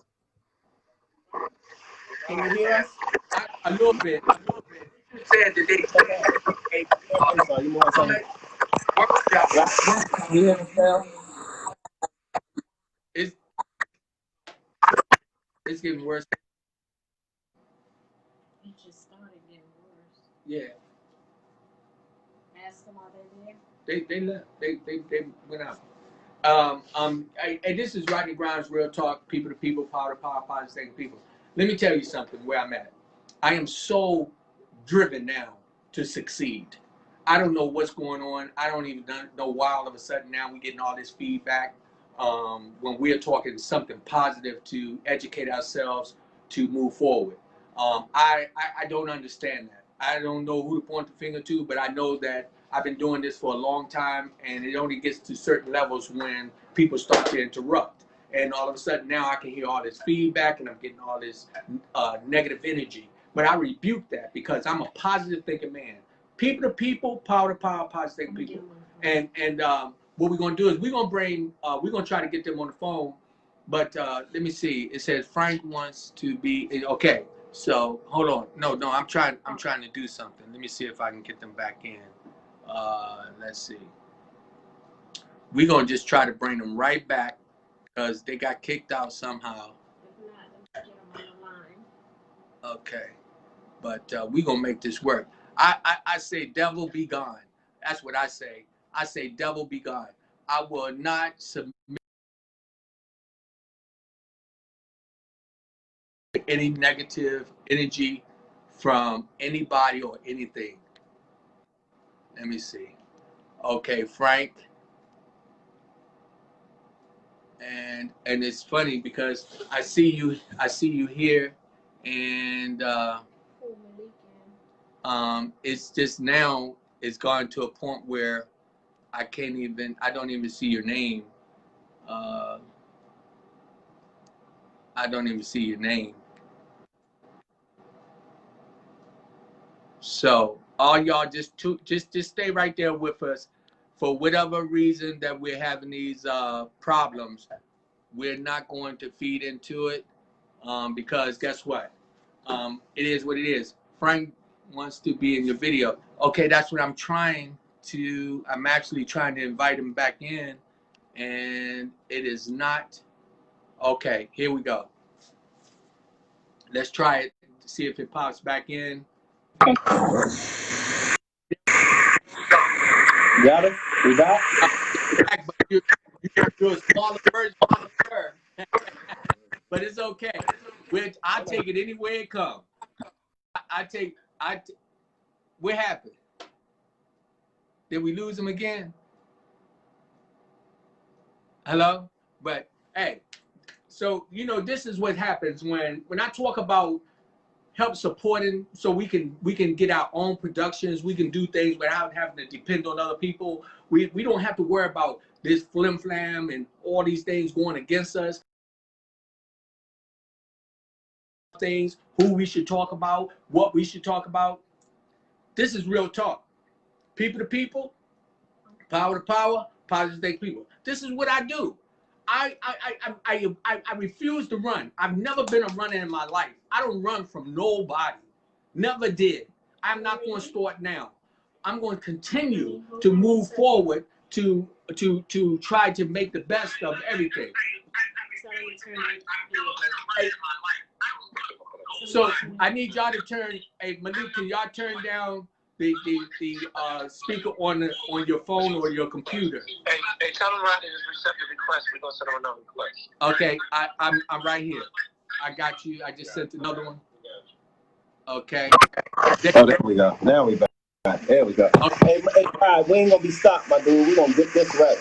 Can you hear us? A little bit. Said that they summit workshop. You hear me now? It's getting worse. It just started getting worse. Yeah. Ask them are they there? They left. They went out. And this is Rodney Grimes, Real Talk, people to people, power to power, positive people. Let me tell you something where I'm at. I am so driven now to succeed. I don't know what's going on. I don't even know why all of a sudden now we're getting all this feedback when we're talking something positive to educate ourselves to move forward. I don't understand that. I don't know who to point the finger to, but I know that I've been doing this for a long time, and it only gets to certain levels when people start to interrupt. And all of a sudden now I can hear all this feedback and I'm getting all this negative energy. But I rebuke that because I'm a positive thinking man. People to people, power to power, positive thinking people. And what we're gonna do is we're gonna try to get them on the phone. But let me see. It says Frank wants to be okay. So hold on. No, I'm trying to do something. Let me see if I can get them back in. Let's see. We're gonna just try to bring them right back because they got kicked out somehow. If not, get them on the line. Okay, but we're gonna make this work. I say devil be gone. That's what I say. I say devil be gone. I will not submit any negative energy from anybody or anything. Let me see. Okay, Frank. And it's funny because I see you here, and it's just now it's gone to a point where I don't even see your name. I don't even see your name. So all y'all just stay right there with us. For whatever reason that we're having these problems, we're not going to feed into it because guess what? It is what it is. Frank wants to be in your video. Okay, that's what I'm actually trying to invite him back in, and it is not. Okay, here we go. Let's try it to see if it pops back in. Got it? We back? You're a smaller version of her. But it's okay. I take it any way it comes. What happened? Did we lose him again? Hello? But hey, so you know, this is what happens when I talk about help supporting so we can get our own productions, we can do things without having to depend on other people. We don't have to worry about this flim flam and all these things going against us. Things, who we should talk about, what we should talk about. This is real talk. People to people, power to power, positive things people. This is what I do. I refuse to run. I've never been a runner in my life. I don't run from nobody. Never did. I'm not going to start now. I'm going to continue to move forward to try to make the best of everything. So I need y'all to turn. Hey Malik, can y'all turn down the speaker on your phone or your computer? Hey, tell them Rodney just accept the request. We're gonna send him another request. Okay, I'm right here. I got you. I just sent another one. Okay. Oh, there we go. Now we back. There we go. Okay. Hey, Pride, we ain't gonna be stopped, my dude. We're gonna get this right.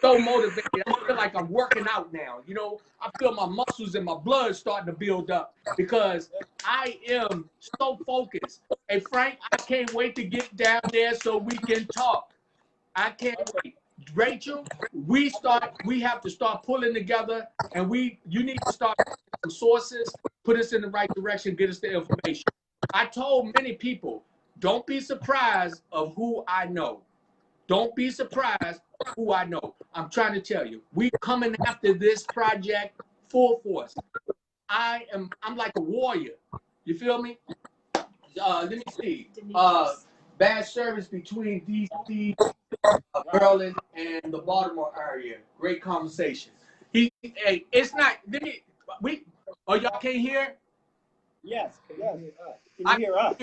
So motivated. I feel like I'm working out now. You know, I feel my muscles and my blood starting to build up because I am so focused. Hey Frank, I can't wait to get down there so we can talk. I can't wait. Rachel, we have to start pulling together, and you need to start some sources, put us in the right direction, get us the information. I told many people, don't be surprised of who I know. Don't be surprised who I know. I'm trying to tell you, we're coming after this project full force. I'm like a warrior. You feel me? Let me see. Bad service between DC, Maryland, and the Baltimore area. Great conversation. It's not. Oh, y'all can't hear? Yes. Can you hear us?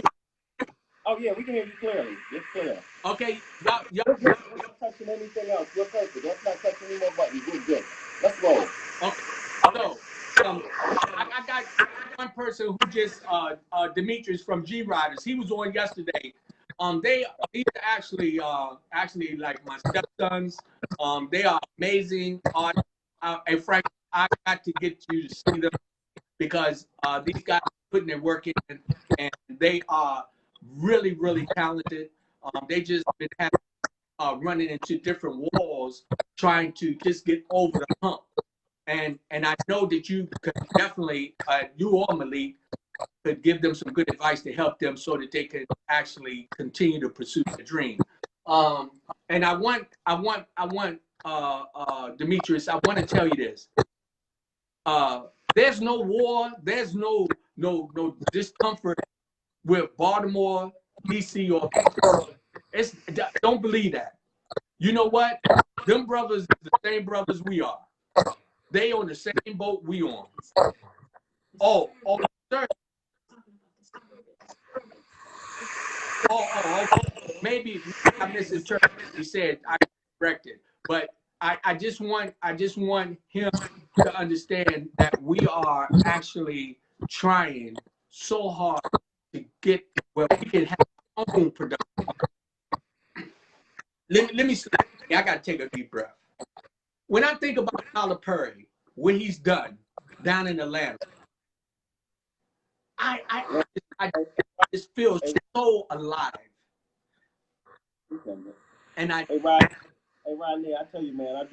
Oh yeah, we can hear you clearly. It's clear. Okay, y'all. We're not touching anything else. We're perfect. Let's not touch any more buttons. We're good. Let's roll. Okay. So, I got one person who just Demetrius from G Riders. He was on yesterday. These are actually like my stepsons. They are amazing. And Frank, I got to get you to see them because these guys are putting their work in, and they are really, really talented. They just been running into different walls, trying to just get over the hump. And I know that you could definitely, you or Malik, could give them some good advice to help them so that they can actually continue to pursue their dream. And I want Demetrius, I want to tell you this. There's no war, there's no discomfort with Baltimore, DC, or don't believe that. You know what? Them brothers, the same brothers we are. They on the same boat we on. Oh, sir. Okay. Maybe I misinterpreted. He said I corrected, but I just want him to understand that we are actually trying so hard to get where we can have our own production. Let me. I gotta take a deep breath. When I think about Tyler Perry, what he's done down in Atlanta, I just feel so alive. And I Hey Rodney, I tell you, man, I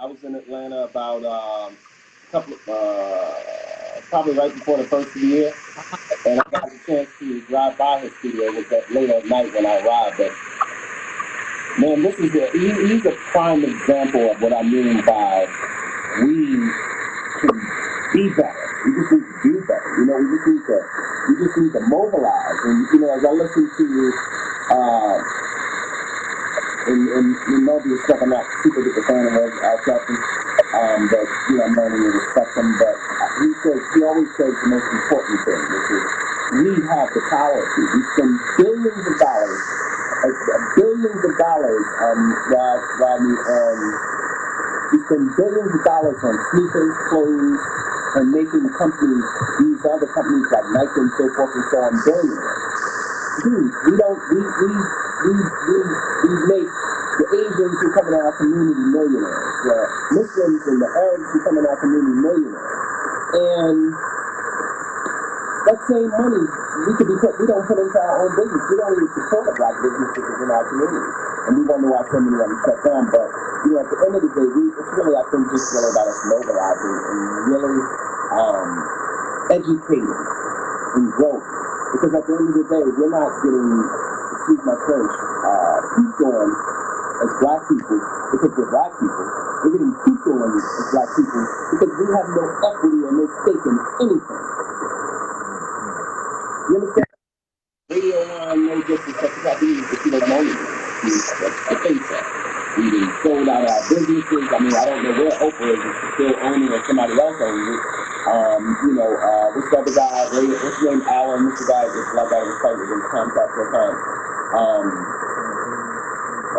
was in Atlanta about probably right before the first of the year, and I got a chance to drive by his studio. It was that late at night when I arrived. But man, he's a prime example of what I mean by we can be better. We just need to do better. You know, we just need to mobilize. And you know, as I listen to and obvious stuff, I'm not super duper fan of Al Sharpton, but you know, I'm learning to respect him. But he always says the most important thing, which is we have the power to. We spend billions of dollars, Rodney, on we spend billions of dollars on sneakers, clothes, and making companies, these other companies like Nike and so forth and so on, billionaires. Dude, we make the Asians who come in our community millionaires, the Muslims and the Arabs who come in our community millionaires. And that same money we don't put into our own business. We don't even support the black businesses in our community. And we wonder why so many of them shut down. But you know, at the end of the day, it's really, I think, just really about us mobilizing and really educating and growth. Because at the end of the day, we're not getting, excuse my French, peaked on as black people because we're black people. We're getting peaked on as black people because we have no equity or no stake in anything. You understand? Radio line, no disrespect to that, if you don't know anything. The face of. We've been sold out our businesses. I mean, I don't know where Oprah is still owning or somebody else owns it. You know, what's the other guy? What's his name? Alan. What's the guy that's like I was fighting against Comcast all the time?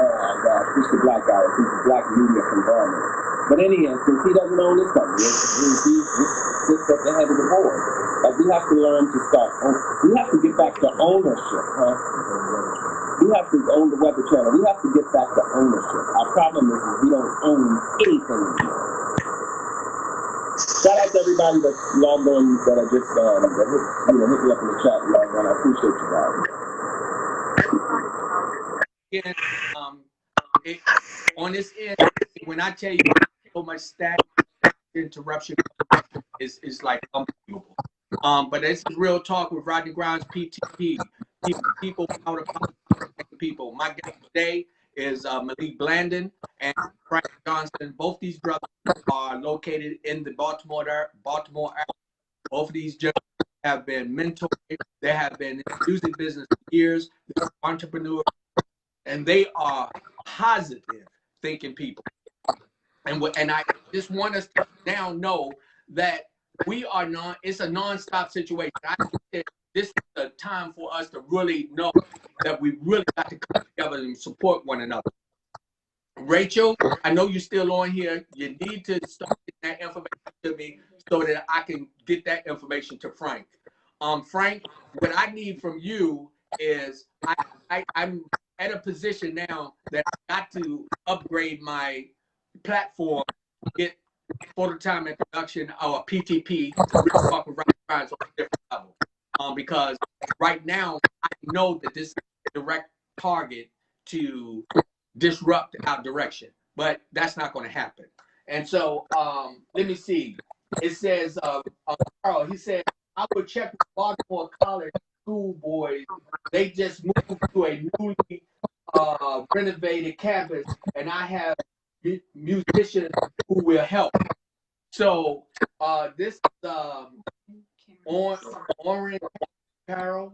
Oh gosh, who's the black guy? He's the black media conglomerate. But in any instance, he doesn't own this company. He's just at the head of the board. Like we have to learn to start. We have to get back to ownership, huh? We have to own the Weather Channel. We have to get back to ownership. Our problem is we don't own anything anymore. Shout out to everybody that's logged on that I just hit me up in the chat, logged on. I appreciate you guys. Again, on this end, when I tell you so much static interruption is like unbelievable. But it's real talk with Rodney Grimes, PTP, people out of people. My guest today is Malik Blandon and Frank Johnson. Both these brothers are located in the Baltimore area. Both of these gentlemen have been mentored. They have been in the music business for years. They're entrepreneurs, and they are positive thinking people. And I just want us to now know that we are not. It's a non-stop situation. I think that this is a time for us to really know that we really got to come together and support one another. Rachel, I know you're still on here. You need to start getting that information to me so that I can get that information to Frank. Frank, what I need from you is I'm at a position now that I got to upgrade my platform, get photo time and production or PTP to really talk with Rodney on a different level. Because right now I know that this is a direct target to disrupt our direction, but that's not going to happen. And so let me see. It says Carl. He said I would check with Baltimore College school boys. They just moved to a newly renovated campus, and I have musicians who will help. So this is Orange Carroll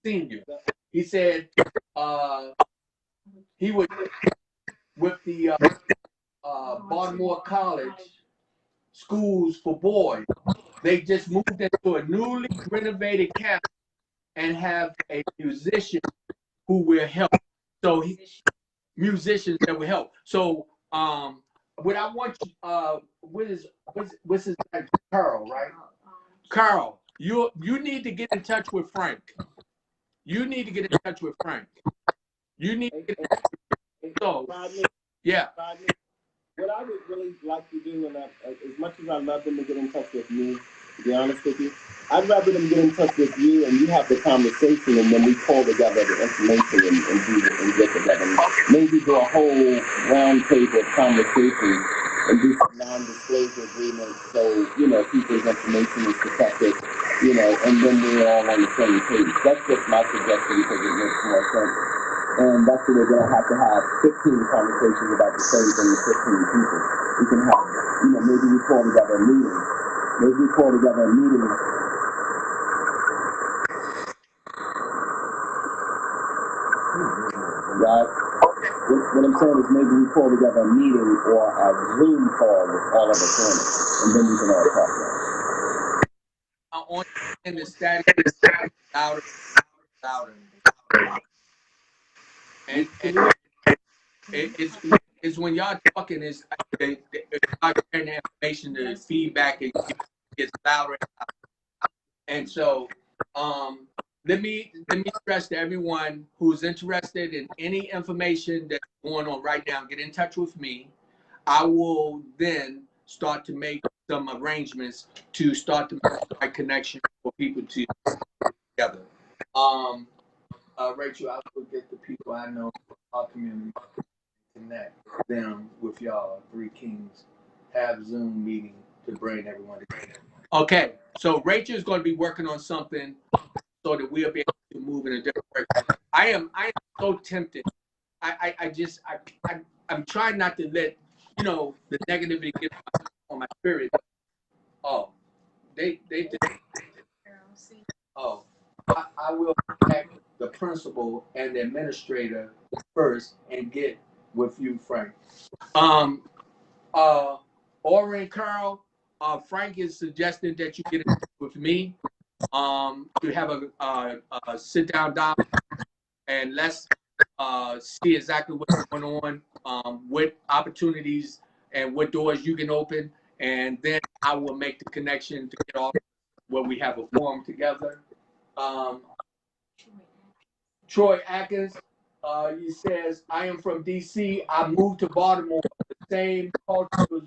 Senior. He said he would with the Baltimore College schools for boys. They just moved into a newly renovated campus and have a musician who will help. So musicians that will help. So what I want you what's his name? Carl, right? Carl, you need to get in touch with Frank. You need to get in touch with Frank. You need to get in touch with so yeah. What I would really like to do, and as much as I love them to get in touch with me, to be honest with you, I'd rather them get in touch with you and you have the conversation, and then we pull together the information and get together. And maybe do a whole round table conversation and do some non-disclosure agreements so, people's information is protected, and then we're all on the same page. That's just my suggestion because it makes more sense. And that's what we're going to have 15 conversations about the same thing with 15 people. We can have, maybe we call together a meeting. Right? What I'm saying is maybe we call together a meeting or a Zoom call with all of us on it, and then we can all talk about it. On the static is louder. And it's when y'all talking, it's y'all sharing the information, the feedback, it gets louder. And so, let me stress to everyone who's interested in any information that's going on right now, get in touch with me. I will then start to make some arrangements to start to make the right connection for people to together. Rachel, I will get the people I know in our community, connect them with y'all, Three Kings, have Zoom meeting to bring everyone together. Okay, so Rachel is going to be working on something so that we'll be able to move in a different direction. I am so tempted. I'm trying not to let the negativity get on my spirit. Oh, they did. Oh, I will connect the principal and the administrator first and get with you, Frank. Oren Carl, Frank is suggesting that you get in touch with me. To have a sit down dialogue and let's see exactly what's going on, what opportunities and what doors you can open, and then I will make the connection to get off where we have a forum together. Troy Atkins, he says, I am from DC. I moved to Baltimore. The same culture was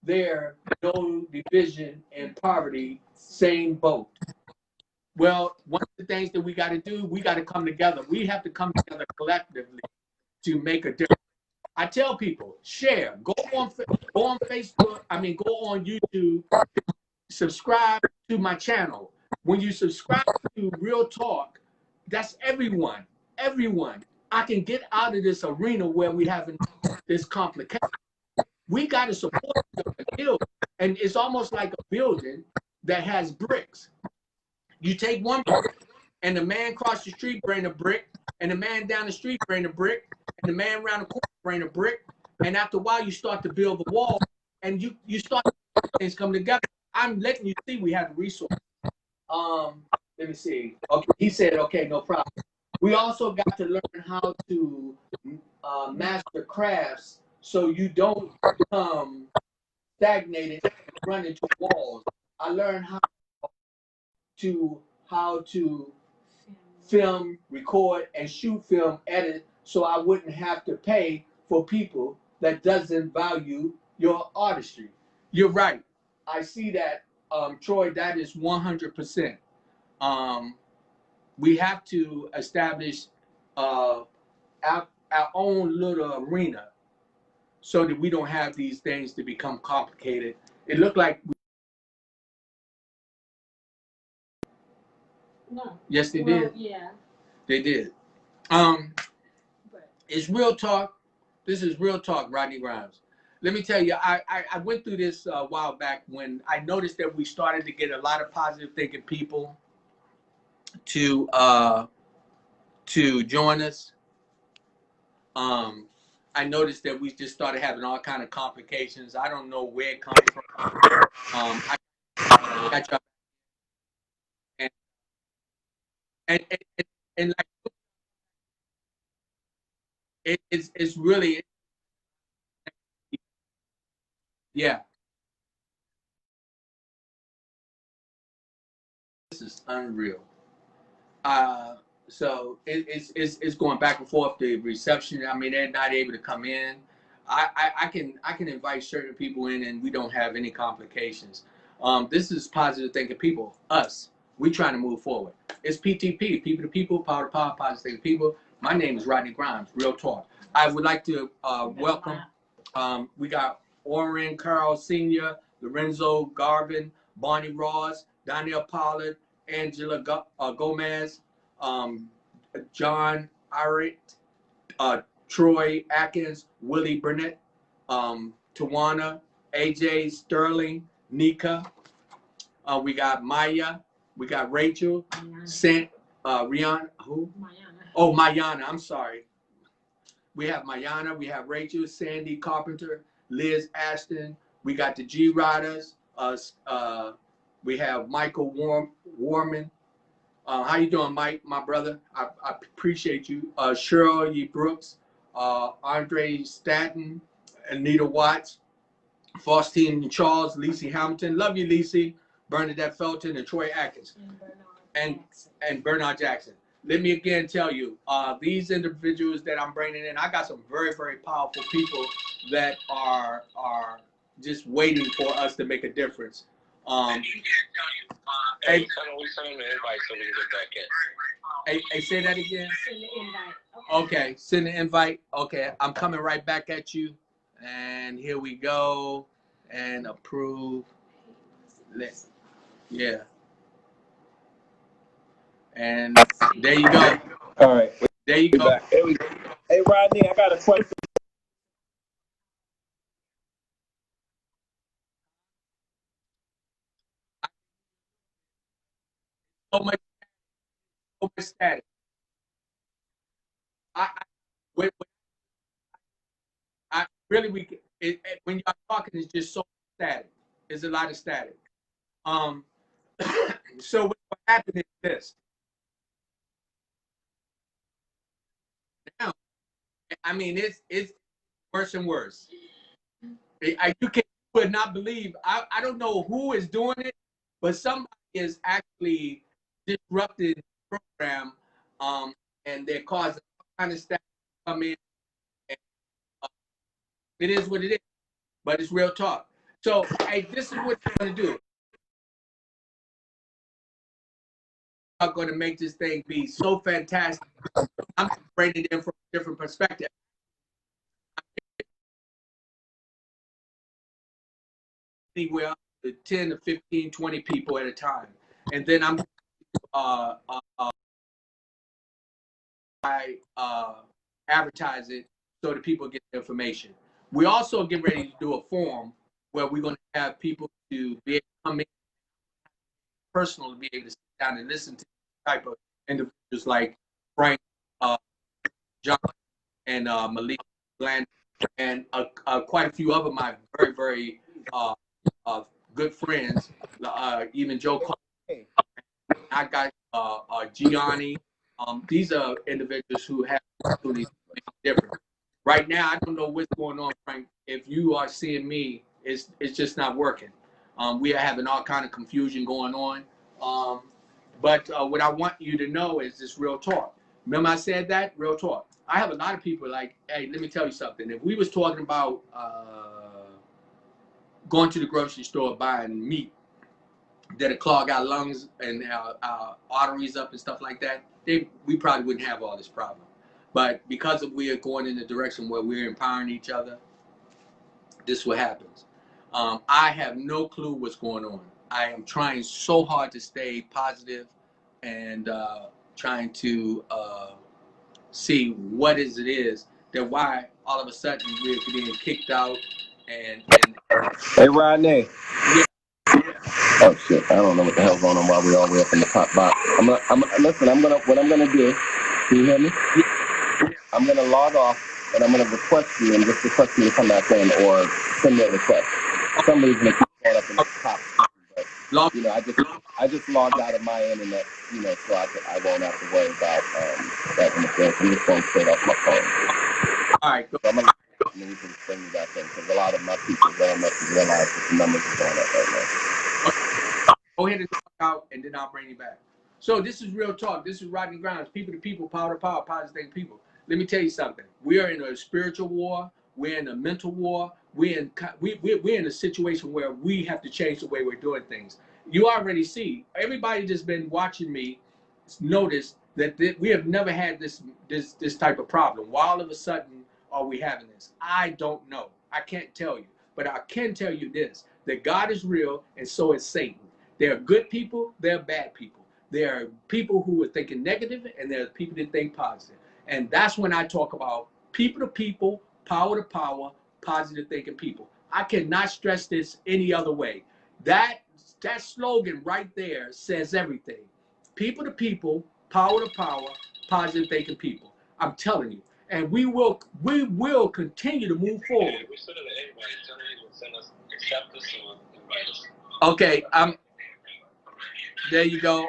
there, no division and poverty, same boat. Well, one of the things that we got to do, we got to come together. We have to come together collectively to make a difference. I tell people, share, go on Facebook, go on YouTube, subscribe to my channel. When you subscribe to Real Talk, that's everyone. I can get out of this arena where we having this complication. We got to support the build, and it's almost like a building that has bricks. You take one brick, and the man across the street bring a brick, and the man down the street bring a brick, and the man around the corner bring a brick, and after a while you start to build the wall, and you start things come together. I'm letting you see we have the resource. Let me see. Okay, he said, okay, no problem. We also got to learn how to master crafts so you don't become stagnated and run into walls. I learned how to film, record, and shoot film, edit, so I wouldn't have to pay for people that doesn't value your artistry. You're right. I see that, Troy. That is 100%. We have to establish our own little arena so that we don't have these things to become complicated. It looked like No. Yes, they did. Yeah. They did. It's Real Talk. This is Real Talk, Rodney Grimes. Let me tell you, I went through this a while back when I noticed that we started to get a lot of positive thinking people to join us. I noticed that we just started having all kind of complications. I don't know where it comes from. I got you. And like it's really, yeah. This is unreal. So it's going back and forth. The reception, they're not able to come in. I can invite certain people in, and we don't have any complications. This is positive thinking people. Us. We trying to move forward. It's PTP, people to people, power to power, positive thinking people. My name is Rodney Grimes, Real Talk. I would like to welcome, we got Oren Carl Sr., Lorenzo Garvin, Bonnie Ross, Danielle Pollard, Angela Gomez, John Irett, Troy Atkins, Willie Burnett, Tawana, AJ Sterling, Nika. We got Maya. We got Rachel. Rihanna. Who? Mayana. Oh, Mayana. I'm sorry. We have Mayana. We have Rachel, Sandy Carpenter, Liz Ashton. We got the G Riders. We have Michael Warman. How you doing, Mike, my brother? I appreciate you. Cheryl E. Brooks, Andre Stanton, Anita Watts, Faustine Charles, Lacey Hamilton. Love you, Lacey. Bernadette Felton, and Troy Atkins. And Bernard Jackson. Let me again tell you, these individuals that I'm bringing in, I got some very, very powerful people that are just waiting for us to make a difference. Hey, we send them an invite so we can get back in. Hey, say that again. Send the invite. Okay, send the invite. Okay, I'm coming right back at you. And here we go. And approve. Yeah. And there you go. All right. There you go. Here we go. Hey, Rodney, I got a question. So much static. I really when y'all talking, it's just so static. There's a lot of static. So what happened is this. Now, I mean, it's worse and worse. You would not believe. I don't know who is doing it, but somebody is actually disrupting the program, and they're causing all kind of static to come in. And, it is what it is, but it's real talk. So, hey, this is what you're gonna do. I'm going to make this thing be so fantastic. I'm bringing it in from a different perspective. Anywhere up to 10 to 15, 20 people at a time. And then I'm advertise it so that people get the information. We also get ready to do a forum where we're going to have people to be able to come in personal, to be able to sit down and listen to type of individuals like Frank, John, and Malik, Blandon, and quite a few other my very, very good friends, even Joe Clark. I got Gianni. These are individuals who have opportunities to make a difference. Right now, I don't know what's going on, Frank. If you are seeing me, it's just not working. We are having all kind of confusion going on. But what I want you to know is this real talk. Remember I said that? Real talk. I have a lot of people like, hey, let me tell you something. If we was talking about going to the grocery store buying meat that'll clog our lungs and our arteries up and stuff like that, we probably wouldn't have all this problem. But because we are going in the direction where we're empowering each other, this is what happens. I have no clue what's going on. I am trying so hard to stay positive and trying to see what it is that why all of a sudden we're being kicked out and Hey, Rodney. Yeah. Oh shit! I don't know what the hell's going on while we're all the way up in the top box. Listen. What I'm gonna do. Can you hear me? Yeah. I'm gonna log off and I'm gonna request you and just request you to come back in or send me a request. For some reason it's going up in the top. But you know, I just logged out of my internet, you know, so I won't have to worry about that interference. I'm just going straight off my phone. All right. Go. So I'm gonna and then we can bring you back in because a lot of my people don't realize that the numbers are going up right now. Go ahead and talk out, and then I'll bring you back. So this is real talk. This is Rodney Grimes, people to people, power to power, positive people. Let me tell you something. We are in a spiritual war. We're in a mental war. We're in a situation where we have to change the way we're doing things. You already see, everybody that's been watching me notice that we have never had this type of problem. Why all of a sudden are we having this? I don't know. I can't tell you. But I can tell you this, that God is real and so is Satan. There are good people, there are bad people. There are people who are thinking negative and there are people that think positive. And that's when I talk about people to people, power to power, positive thinking people. I cannot stress this any other way. That slogan right there says everything. People to people, power to power, positive thinking people. I'm telling you. And we will continue to move forward. Okay, there you go.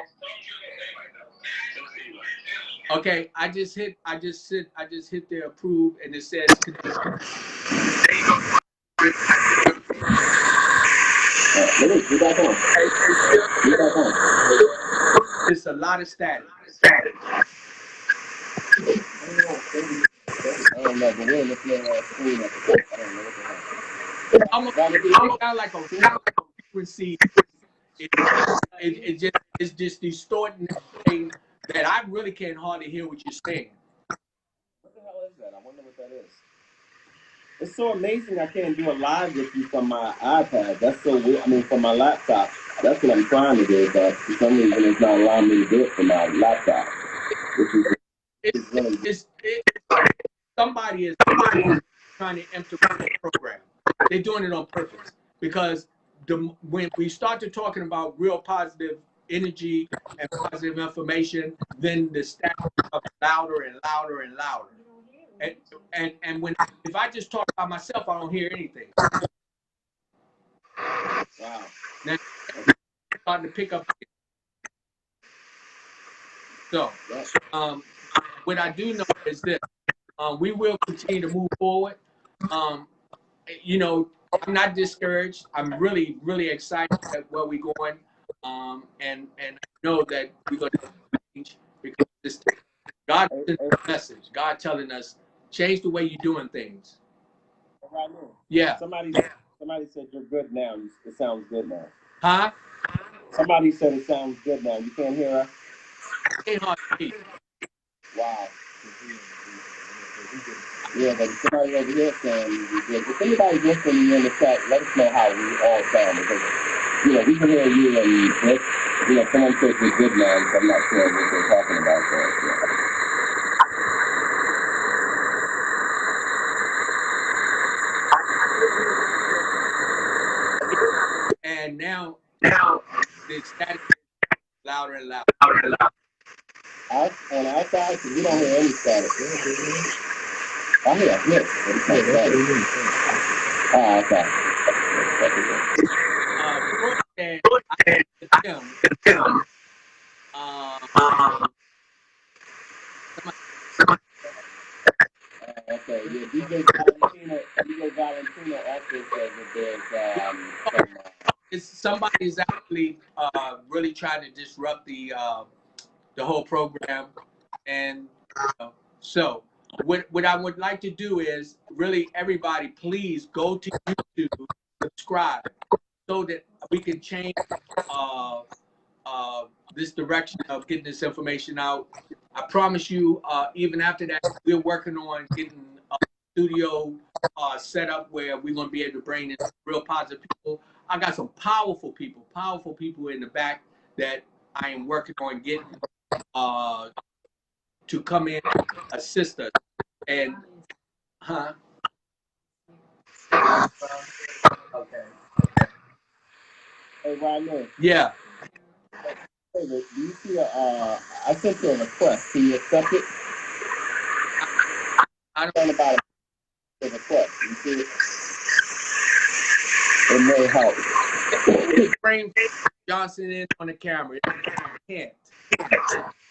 Okay, I just hit the approve and it says it's a lot of static. I don't know, but we're in the screen at the I don't know what the hell. I'm sound like a frequency. It's just distorting things that I really can't hardly hear what you're saying. What the hell is that? I wonder what that is. It's so amazing I can't do a live with you from my iPad. That's so weird. I mean, from my laptop. That's what I'm trying to do, but for some reason it's not allowing me to do it from my laptop. Somebody is trying to enter the program. They're doing it on purpose because when we start to talking about real positive energy and positive information, then the static becomes louder and louder and louder. And if I just talk by myself, I don't hear anything. Wow. Now starting to pick up. So what I do know is this. We will continue to move forward. You know, I'm not discouraged. I'm really, really excited at where we're going. And I know that we're going to change because this God sent a message. God telling us, change the way you're doing things. Yeah. Somebody said you're good now. It sounds good now. Huh? Somebody said it sounds good now. You can't hear us? Ain't hard to hear. Wow. Yeah, but somebody over here saying, if anybody's listening in the chat, let us know how we all sound because, you know, we can hear you and this, you know, someone says we're good now, so I'm not sure what they're talking about there. Yeah. And now the static is louder and louder. On the outside, because we don't hear any static. I hear it. Oh, okay. Okay, yeah, DJ Valentina also said that there's somebody's actually really trying to disrupt the whole program, and so what I would like to do is really everybody please go to YouTube, subscribe, so that we can change this direction of getting this information out. I promise you, even after that, we're working on getting a studio set up where we're going to be able to bring in real positive people. I got some powerful people in the back that I am working on getting to come in, assist us. And, okay. Hey, Rodney. Yeah. Hey, do you see I sent you a request. Can you accept it? I don't know about a request. You see it? It may help. Bring Johnson in on the camera. I can't. Say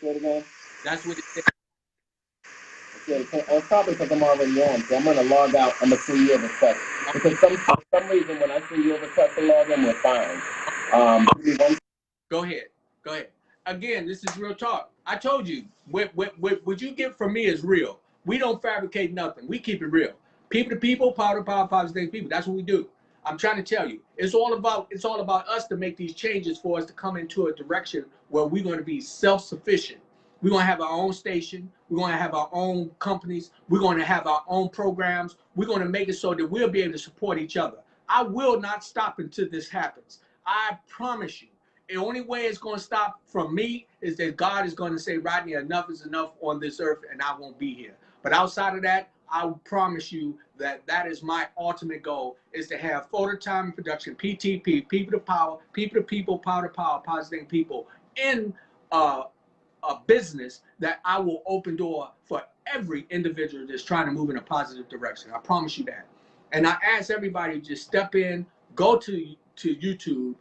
it again. That's what it said. Okay, it's probably because I'm already on. So I'm going to log out. I'm going to send you a request. Because for some reason, when I send you a request to log in, we're fine. Go ahead. Again, this is real talk. I told you, what you get from me is real. We don't fabricate nothing. We keep it real. People to people, power to power, power to people. That's what we do. I'm trying to tell you, it's all about us to make these changes for us to come into a direction where we're going to be self-sufficient. We're going to have our own station. We're going to have our own companies. We're going to have our own programs. We're going to make it so that we'll be able to support each other. I will not stop until this happens. I promise you. The only way it's going to stop from me is that God is going to say, Rodney, enough is enough on this earth, and I won't be here. But outside of that, I promise you that that is my ultimate goal, is to have photo time production, PTP, people to power, people to people, power to power, positive people, in a business that I will open door for every individual that's trying to move in a positive direction. I promise you that. And I ask everybody to just step in, go to YouTube.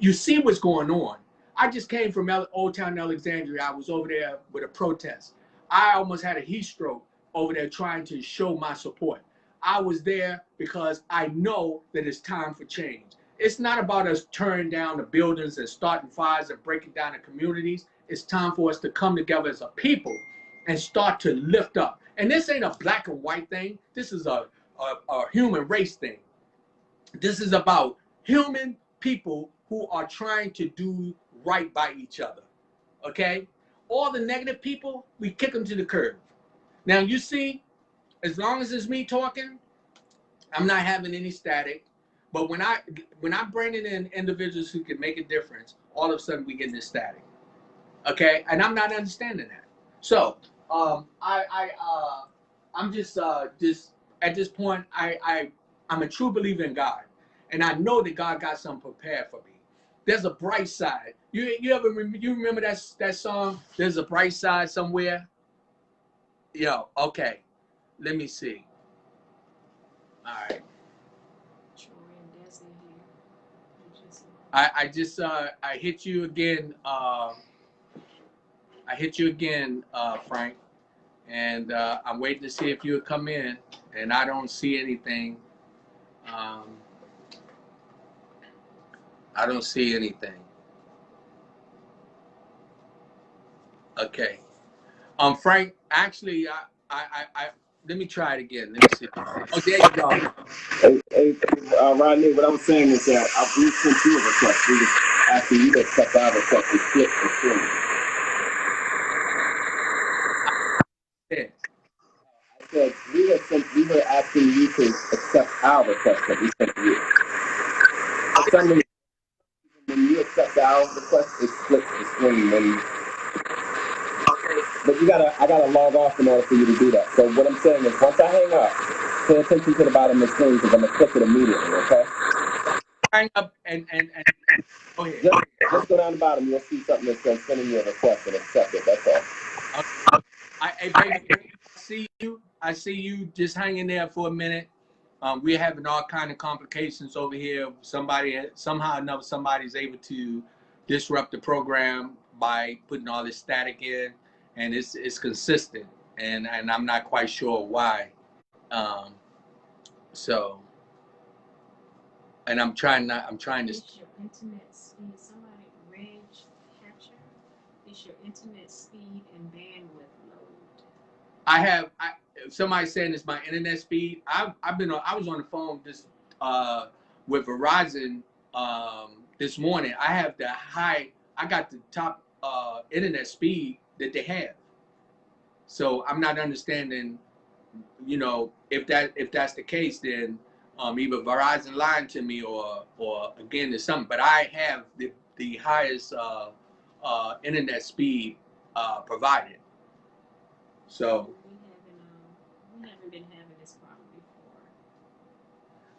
You see what's going on. I just came from Old Town Alexandria. I was over there with a protest. I almost had a heat stroke over there trying to show my support. I was there because I know that it's time for change. It's not about us tearing down the buildings and starting fires and breaking down the communities. It's time for us to come together as a people and start to lift up. And this ain't a black and white thing. This is a human race thing. This is about human people who are trying to do right by each other, okay? All the negative people, we kick them to the curb. Now, you see, as long as it's me talking, I'm not having any static. But when I'm bringing in individuals who can make a difference, all of a sudden we get this static, okay? And I'm not understanding that. So I'm just at this point, I'm a true believer in God, and I know that God got something prepared for me. There's a bright side. You remember that song? There's a bright side somewhere. Yo, okay. Let me see. All right. I hit you again. I hit you again, Frank, and I'm waiting to see if you would come in, and I don't see anything. I don't see anything. Okay. Frank, actually, I let me try it again. Let me see. Oh, there you go. Hey, Rodney, what I was saying is that we sent you a request. We just asking you to accept our request to split the stream. Yeah. I said we were asking you to accept our request that we sent to you. For some reason, when you accept our request, it splits the screen. But I gotta log off in order for you to do that. So what I'm saying is, once I hang up, pay attention to the bottom of the screen because I'm gonna click it immediately. Okay? Hang up and go ahead. Just go down the bottom. You'll see something that says sending you a request and accept it. That's all. Hey, baby, I see you. Just hang in there for a minute. We're having all kind of complications over here. Somehow or another, somebody's able to disrupt the program by putting all this static in, and it's consistent, and I'm not quite sure why. So, and I'm trying to. It's your internet speed. Somebody range capture. It's your internet speed and bandwidth load. Somebody saying it's my internet speed. I was on the phone with Verizon this morning. I got the top internet speed that they have. So I'm not understanding, if that's the case, then either Verizon lying to me or again there's something. But I have the highest internet speed provided. So we haven't been having this problem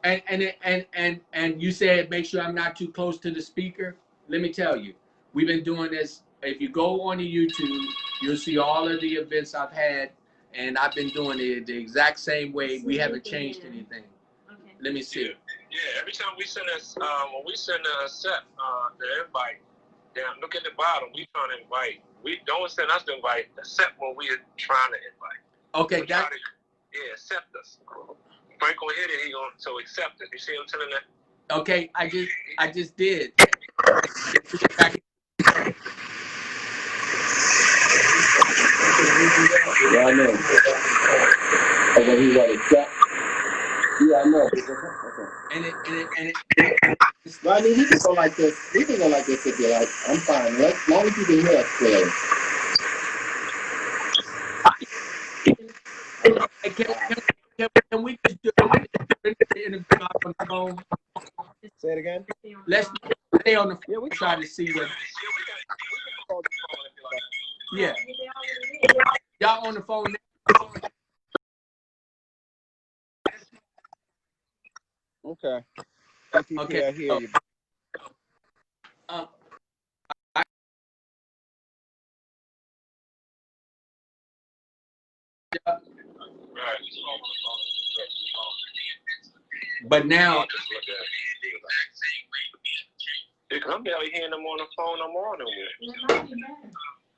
before. And you said make sure I'm not too close to the speaker. Let me tell you, we've been doing this. If you go on the YouTube, you'll see all of the events I've had, and I've been doing it the exact same way. We haven't changed anything. Okay. Let me see. Yeah, every time we send when we send a set, the invite, down, look at the bottom. We trying to invite. We don't send us the invite, except when we are trying to invite. Okay, accept us. Frank will hit it. So accept us. You see him telling that? Okay, I just did. Yeah, I know. Oh, well, he want to accept. Well, I mean, we can go like this. We can go like this if you like. I'm fine. As long as you can hear us clearly. Can we just do the interview on the phone? Say it again. Let's stay on the phone. Yeah, we Try to see what. Yeah. Y'all on the phone now? Okay. Okay. I hear you. But now, I'm barely hearing them on the phone I'm on with.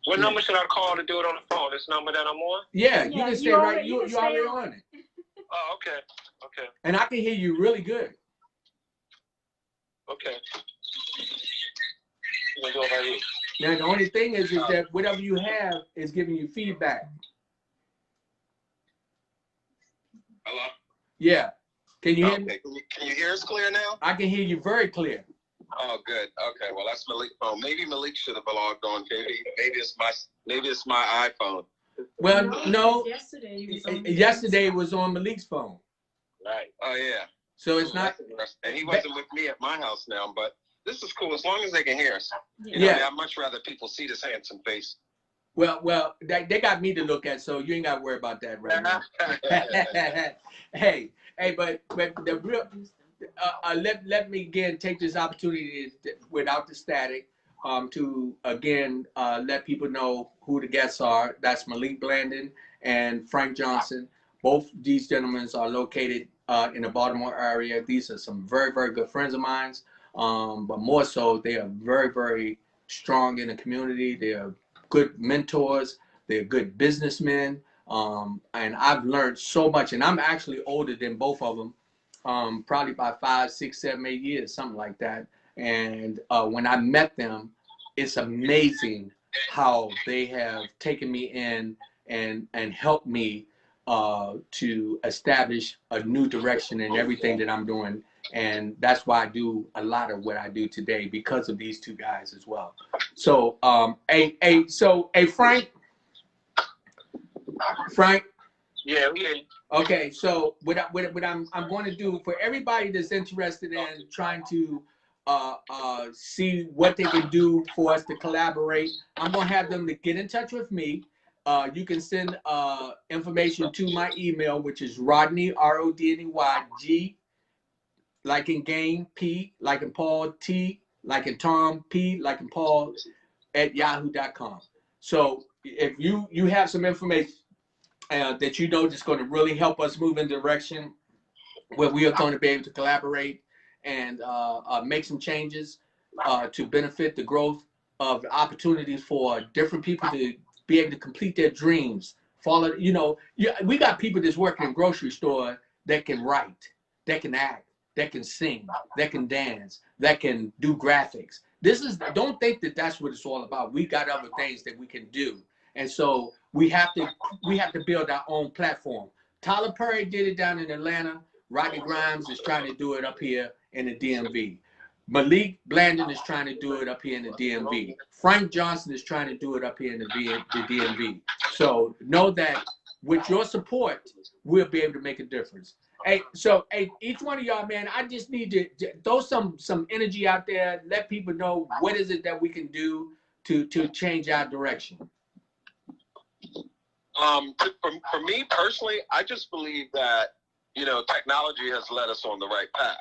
What number should I call to do it on the phone? This number that I'm on? yeah, you can stay right. You already on it. Oh, okay. Okay. And I can hear you really good. Okay. You gonna do it right here? Now the only thing is that whatever you have is giving you feedback. Hello? Yeah. Can you hear me? Okay. Can you hear us clear now? I can hear you very clear. Oh, good. Okay. Well, that's Malik's phone. Maybe Malik should have logged on. Maybe it's my iPhone. Well, no. Yesterday It was on Malik's phone. Right. Oh yeah. So it's not. And he wasn't with me at my house now, but this is cool as long as they can hear us. Yeah. I'd much rather people see this handsome face. Well, they got me to look at, so you ain't got to worry about that right now. hey, but the real. Let me again take this opportunity without the static to again let people know who the guests are. That's Malik Blandon and Frank Johnson. Both these gentlemen are located in the Baltimore area. These are some very, very good friends of mine, but more so, they are very, very strong in the community. They are good mentors. They're good businessmen, and I've learned so much. And I'm actually older than both of them. Probably by 5, 6, 7, 8 years, something like that. And when I met them, it's amazing how they have taken me in and helped me to establish a new direction in everything that I'm doing. And that's why I do a lot of what I do today, because of these two guys as well. So, Frank. Yeah, yeah. Okay, so what I'm going to do for everybody that's interested in trying to see what they can do for us to collaborate, I'm going to have them to get in touch with me. You can send information to my email, which is Rodney, Rodney, G, like in game, P, like in Paul, T, like in Tom, P, like in Paul, at yahoo.com. So if you have some information that you know that's going to really help us move in the direction where we are going to be able to collaborate and make some changes to benefit the growth of opportunities for different people to be able to complete their dreams. Follow, we got people that's working in grocery store that can write, that can act, that can sing, that can dance, that can do graphics. Don't think that that's what it's all about. We got other things that we can do. And so we have to build our own platform. Tyler Perry did it down in Atlanta. Rodney Grimes is trying to do it up here in the DMV. Malik Blandon is trying to do it up here in the DMV. Frank Johnson is trying to do it up here in the DMV. So know that with your support, we'll be able to make a difference. Hey, each one of y'all, man, I just need to throw some energy out there. Let people know what is it that we can do to change our direction. For me personally, I just believe that, technology has led us on the right path.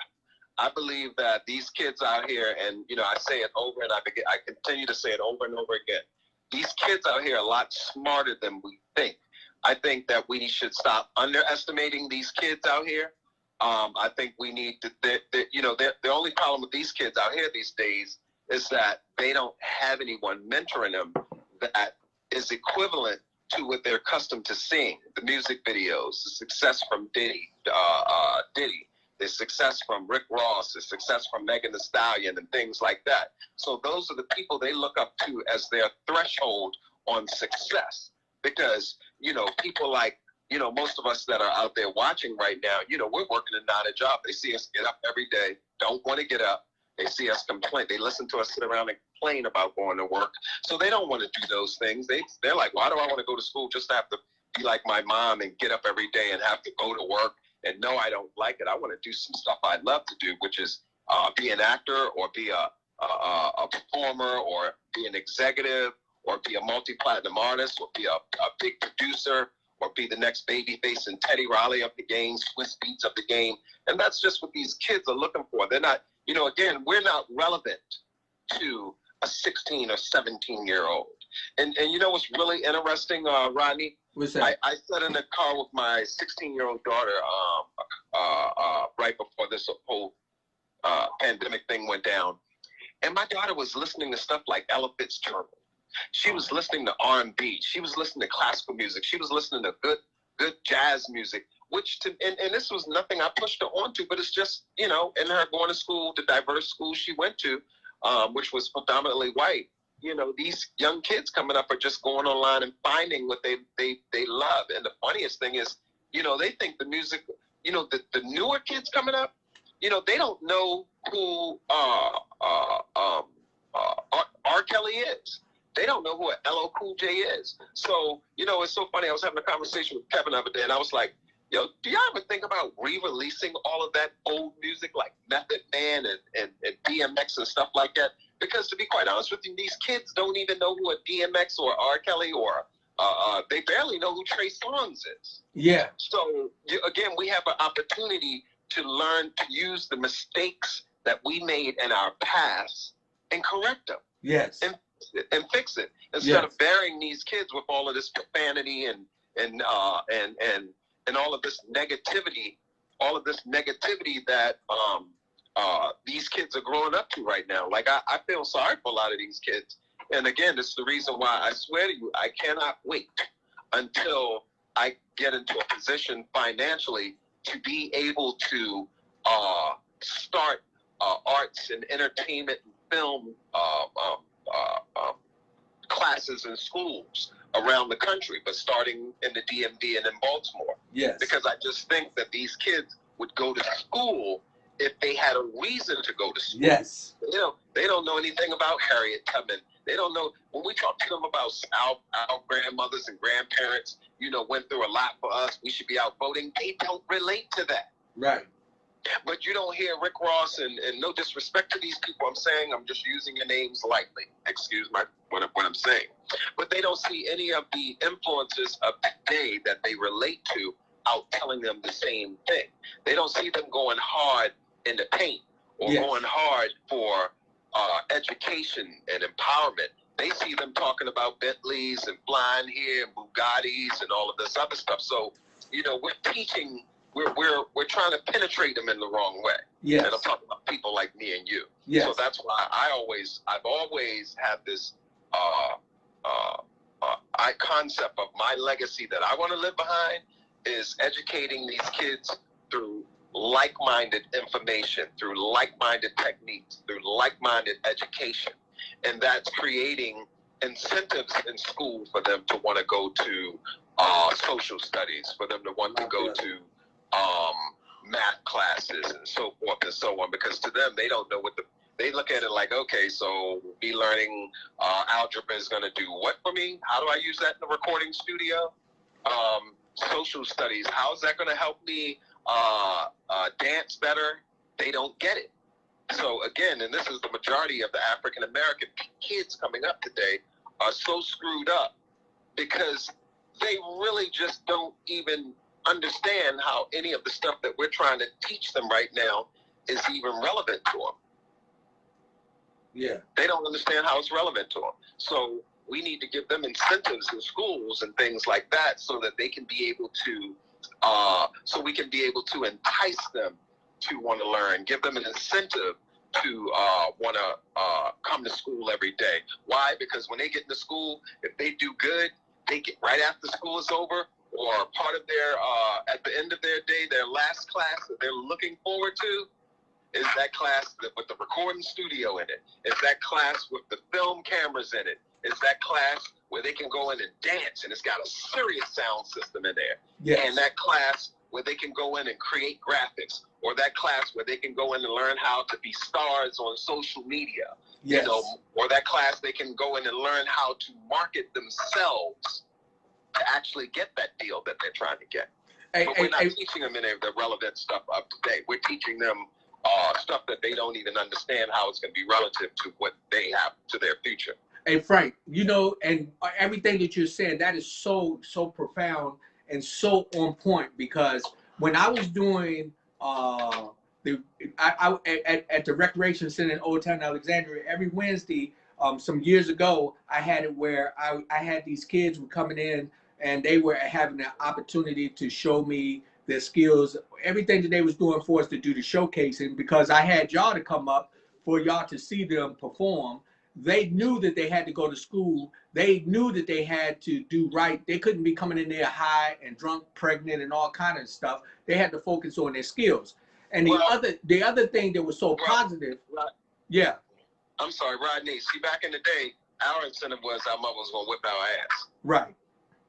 I believe that these kids out here, and, I say it over and I continue to say it over and over again. These kids out here are a lot smarter than we think. I think that we should stop underestimating these kids out here. I think we need to, the only problem with these kids out here these days is that they don't have anyone mentoring them that is equivalent to what they're accustomed to seeing. The music videos, the success from Diddy, the success from Rick Ross, the success from Megan Thee Stallion, and things like that. So those are the people they look up to as their threshold on success. Because, people like most of us that are out there watching right now, we're working a 9 job. They see us get up every day, don't want to get up. They see us complain. They listen to us sit around and complain about going to work. So they don't want to do those things. They're like, why do I want to go to school just to have to be like my mom and get up every day and have to go to work? And no, I don't like it. I want to do some stuff I love to do, which is be an actor or be a performer or be an executive or be a multi-platinum artist or be a big producer or be the next Babyface and Teddy Riley of the game, Swiss Beats of the game. And that's just what these kids are looking for. They're not, again, we're not relevant to a 16 or 17-year-old. And you know what's really interesting, Rodney? What's that? I sat in the car with my 16-year-old daughter right before this whole pandemic thing went down. And my daughter was listening to stuff like Ella Fitzgerald. She was listening to R&B. She was listening to classical music. She was listening to good jazz music, and this was nothing I pushed her onto, but it's just, in her going to school, the diverse school she went to, which was predominantly white. These young kids coming up are just going online and finding what they love. And the funniest thing is, they think the music, the newer kids coming up, they don't know who R. Kelly is. They don't know who LL Cool J is. So, it's so funny. I was having a conversation with Kevin the other day, and I was like, do y'all ever think about re-releasing all of that old music like Method Man and DMX and stuff like that? Because to be quite honest with you, these kids don't even know who a DMX or R. Kelly or they barely know who Trey Songz is. Yeah. So, again, we have an opportunity to learn to use the mistakes that we made in our past and correct them. Yes. And fix it instead of burying these kids with all of this profanity and all of this negativity, that these kids are growing up to right now. Like I feel sorry for a lot of these kids. And again, this is the reason why I swear to you, I cannot wait until I get into a position financially to be able to start arts and entertainment and film classes in schools around the country, but starting in the DMV and in Baltimore. Yes. Because I just think that these kids would go to school if they had a reason to go to school. Yes. They don't know anything about Harriet Tubman. They don't know, when we talk to them about our grandmothers and grandparents, went through a lot for us, we should be out voting, they don't relate to that. Right. But you don't hear Rick Ross, and no disrespect to these people I'm just using your names lightly. Excuse what I'm saying. But they don't see any of the influences of today that they relate to out telling them the same thing. They don't see them going hard in the paint or going hard for education and empowerment. They see them talking about Bentleys and flying here and Bugattis and all of this other stuff. So, we're teaching. We're trying to penetrate them in the wrong way. Yes. And I'm talking about people like me and you. Yes. So that's why I've always had this concept of my legacy that I want to live behind is educating these kids through like-minded information, through like-minded techniques, through like-minded education. And that's creating incentives in school for them to want to go to social studies, for them to want to go to math classes and so forth and so on, because to them, they don't know they look at it like, okay, so me learning algebra is going to do what for me? How do I use that in the recording studio? Social studies, how is that going to help me dance better? They don't get it. So again, and this is the majority of the African American kids coming up today are so screwed up because they really just don't even understand how any of the stuff that we're trying to teach them right now is even relevant to them. Yeah. They don't understand how it's relevant to them. So we need to give them incentives in schools and things like that so that they can be able to, so we can be able to entice them to want to learn, give them an incentive to want to come to school every day. Why? Because when they get into school, if they do good, they get right after school is over, or part of their, at the end of their day, their last class that they're looking forward to is that class with the recording studio in it. Is that class with the film cameras in it. is that class where they can go in and dance, and it's got a serious sound system in there. Yes. And that class where they can go in and create graphics, or that class where they can go in and learn how to be stars on social media. Yes. You know, or that class they can go in and learn how to market themselves to actually get that deal that they're trying to get. But we're not teaching them any of the relevant stuff up to date. We're teaching them stuff that they don't even understand how it's going to be relative to what they have to their future. Hey, Frank, you know, and everything that you're saying, that is so profound and so on point, because when I was doing at the recreation center in Old Town Alexandria, every Wednesday, some years ago, I had it where I had these kids were coming in and they were having the opportunity to show me their skills, everything that they was doing for us to do the showcasing, because I had y'all to come up for y'all to see them perform. They knew that they had to go to school. They knew that they had to do right. They couldn't be coming in there high and drunk, pregnant, and all kind of stuff. They had to focus on their skills. And the other thing that was so positive, yeah. I'm sorry, Rodney. See, back in the day, our incentive was our mother was going to whip our ass. Right.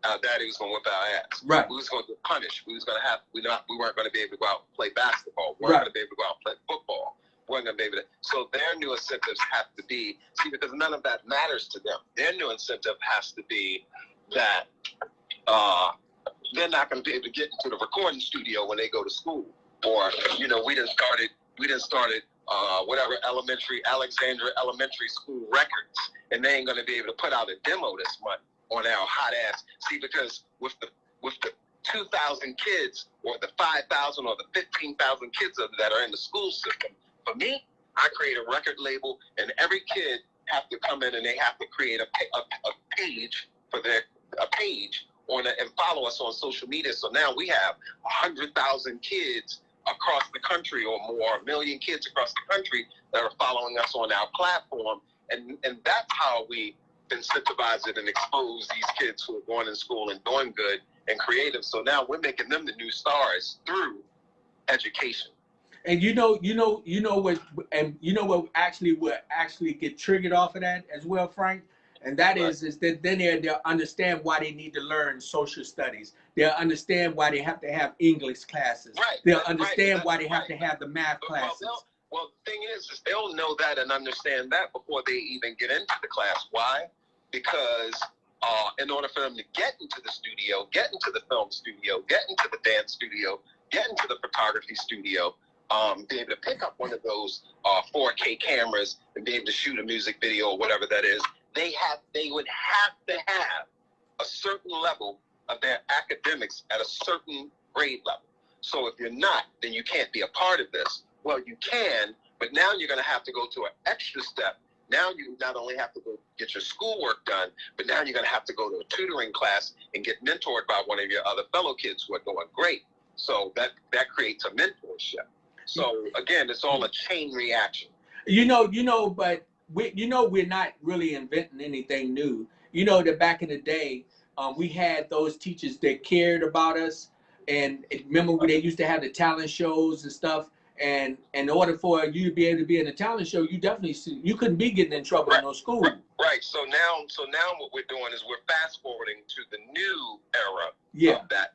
Our daddy was going to whip our ass. Right. We was going to get punished. We was going to have. We weren't going to be able to go out and play basketball. We weren't going to be able to go out and play football. We weren't going to be able to. So their new incentives have to be, because none of that matters to them. Their new incentive has to be that they're not going to be able to get into the recording studio when they go to school. Or, you know, we done started whatever Alexandria Elementary School records, and they ain't going to be able to put out a demo this month on our hot ass. See, because with the 2,000 kids, or the 5,000, or the 15,000 kids that are in the school system, for me, I create a record label, and every kid have to come in and they have to create a page and follow us on social media. So now we have 100,000 kids across the country, or more, 1 million kids across the country that are following us on our platform, and that's how we incentivize it and expose these kids who are going to school and doing good and creative. So now we're making them the new stars through education. And you know what actually get triggered off of that as well, Frank? And that is that then they'll understand why they need to learn social studies. They'll understand why they have to have English classes. Right. They'll understand why they have to have the math classes. Well, the thing is they'll know that and understand that before they even get into the class. Why? Because in order for them to get into the studio, get into the film studio, get into the dance studio, get into the photography studio, be able to pick up one of those 4K cameras and be able to shoot a music video or whatever that is, they would have to have a certain level of their academics at a certain grade level. So if you're not, then you can't be a part of this. Well, you can, but now you're going to have to go to an extra step. Now you not only have to go get your schoolwork done, but now you're going to have to go to a tutoring class and get mentored by one of your other fellow kids who are doing great. So that creates a mentorship. So again, it's all a chain reaction. But we're not really inventing anything new. You know that back in the day, we had those teachers that cared about us, and remember when they used to have the talent shows and stuff. And in order for you to be able to be in a talent show, you couldn't be getting in trouble in no school. Right. So now what we're doing is we're fast forwarding to the new era of that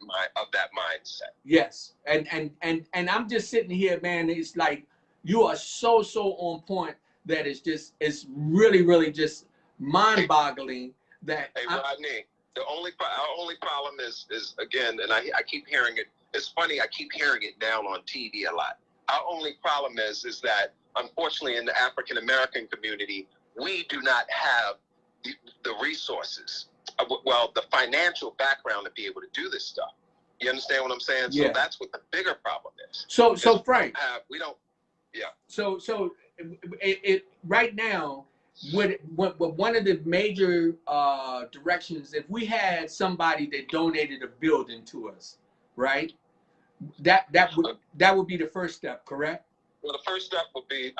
mindset. Yes. And I'm just sitting here, man. It's like you are so on point that it's really just mind-boggling that. Hey, Rodney, our only problem is again, and I keep hearing it. It's funny. I keep hearing it now on TV a lot. Our only problem is that, unfortunately, in the African American community, we do not have the resources, the financial background to be able to do this stuff. You understand what I'm saying? Yeah. So that's what the bigger problem is. So Frank, we don't. Yeah. So it right now, what one of the major directions, if we had somebody that donated a building to us, right? That would be the first step, correct? Well, the first step would be,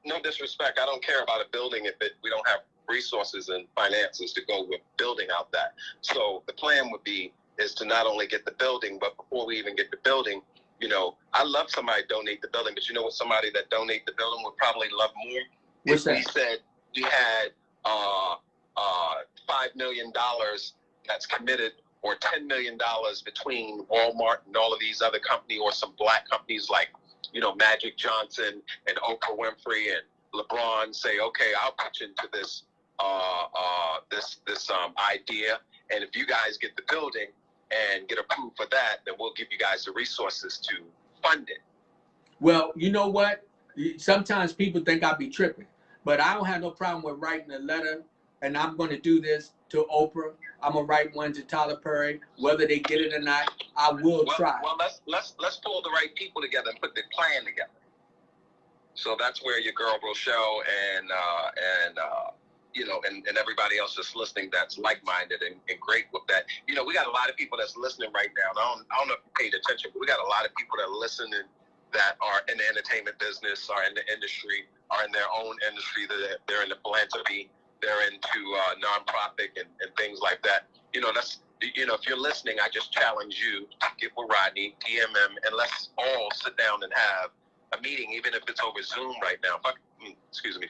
no disrespect, I don't care about a building if we don't have resources and finances to go with building out that. So the plan would be is to not only get the building, but before we even get the building, I love somebody to donate the building, but you know what somebody that donate the building would probably love more? What's that? We said we had $5 million that's committed, or $10 million between Walmart and all of these other companies, or some black companies like, Magic Johnson and Oprah Winfrey and LeBron, say, okay, I'll pitch into this idea, and if you guys get the building and get approved for that, then we'll give you guys the resources to fund it. Well, you know what? Sometimes people think I be tripping, but I don't have no problem with writing a letter, and I'm going to do this to Oprah. I'm gonna write one to Tyler Perry. Whether they get it or not, I will try. Well, let's pull the right people together and put the plan together. So that's where your girl Rochelle and everybody else that's listening that's like-minded and great with that. We got a lot of people that's listening right now. I don't know if you paid attention, but we got a lot of people that are listening that are in the entertainment business, are in the industry, are in their own industry, that they're in the philanthropy, they're into nonprofit and things like that. If you're listening, I just challenge you to get with Rodney, DM him, and let's all sit down and have a meeting, even if it's over Zoom right now.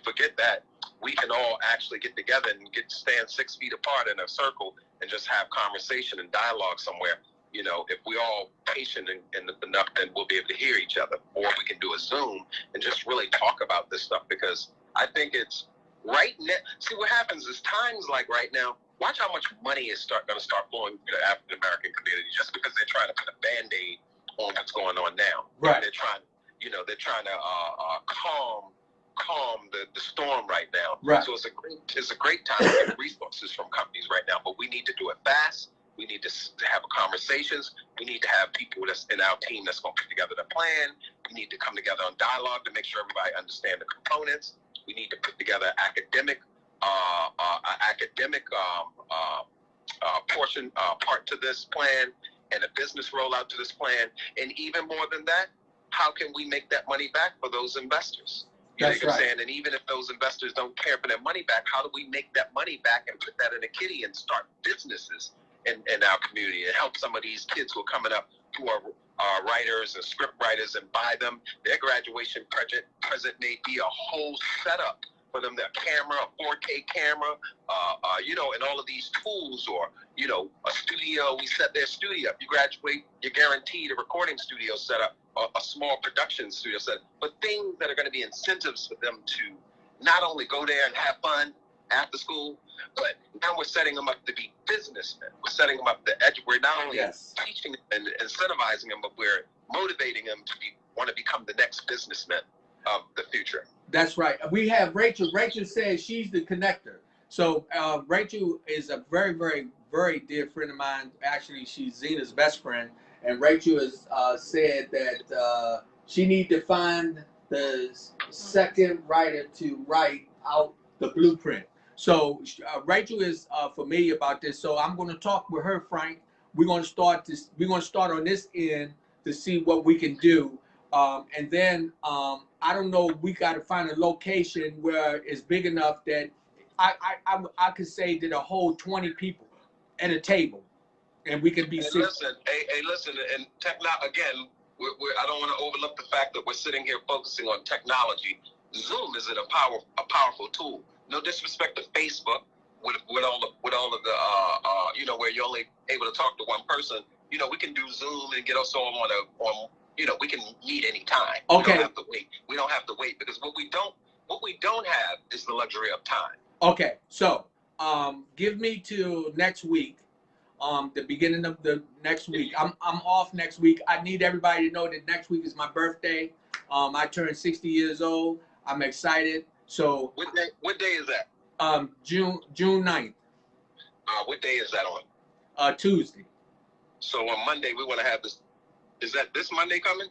Forget that. We can all actually get together and stand 6 feet apart in a circle and just have conversation and dialogue somewhere. If we're all patient and enough, then we'll be able to hear each other. Or we can do a Zoom and just really talk about this stuff, because I think it's right now. See, what happens is times like right now, watch how much money is going to start flowing to the African American community, just because they're trying to put a Band-Aid on what's going on now. Right. They're trying to calm the storm right now. Right. So it's a great time to get resources from companies right now, but we need to do it fast. We need to have conversations. We need to have people that's in our team that's going to put together the plan. We need to come together on dialogue to make sure everybody understands the components. We need to put together academic part to this plan, and a business rollout to this plan. And even more than that, how can we make that money back for those investors? That's right. And even if those investors don't care for their money back, how do we make that money back and put that in a kitty and start businesses in our community and help some of these kids who are coming up, who are writers and script writers, and buy them their graduation present may be a whole setup for them, their camera, a 4K camera, and all of these tools, or, a studio. We set their studio up. You graduate, you're guaranteed a recording studio set up, a small production studio set up, but things that are going to be incentives for them to not only go there and have fun after school, but now we're setting them up to be businessmen. We're setting them up to we're not only teaching and incentivizing them, but we're motivating them to want to become the next businessmen of the future. That's right. We have Rachel. Rachel says she's the connector. So Rachel is a very, very, very dear friend of mine. Actually, she's Zena's best friend. And Rachel has said that she needs to find the second writer to write out the blueprint. So Rachel is familiar about this. So I'm going to talk with her, Frank. We're going to start this. We're going to start on this end to see what we can do. And then I don't know. We got to find a location where it's big enough that I could say that a whole 20 people at a table, and we can be. Listen, and again, I don't want to overlook the fact that we're sitting here focusing on technology. Zoom is a powerful tool. No disrespect to Facebook, with all of the where you're only able to talk to one person. We can do Zoom and get us all on we can meet anytime. Okay. We don't have to wait. We don't have to wait, because what we don't have is the luxury of time. Okay, so give me till next week. The beginning of the next week. I'm off next week. I need everybody to know that next week is my birthday. I turned 60 years old. I'm excited. So what day is that? June 9th. What day is that on? Tuesday. So on Monday we want to have this. Is that this Monday coming?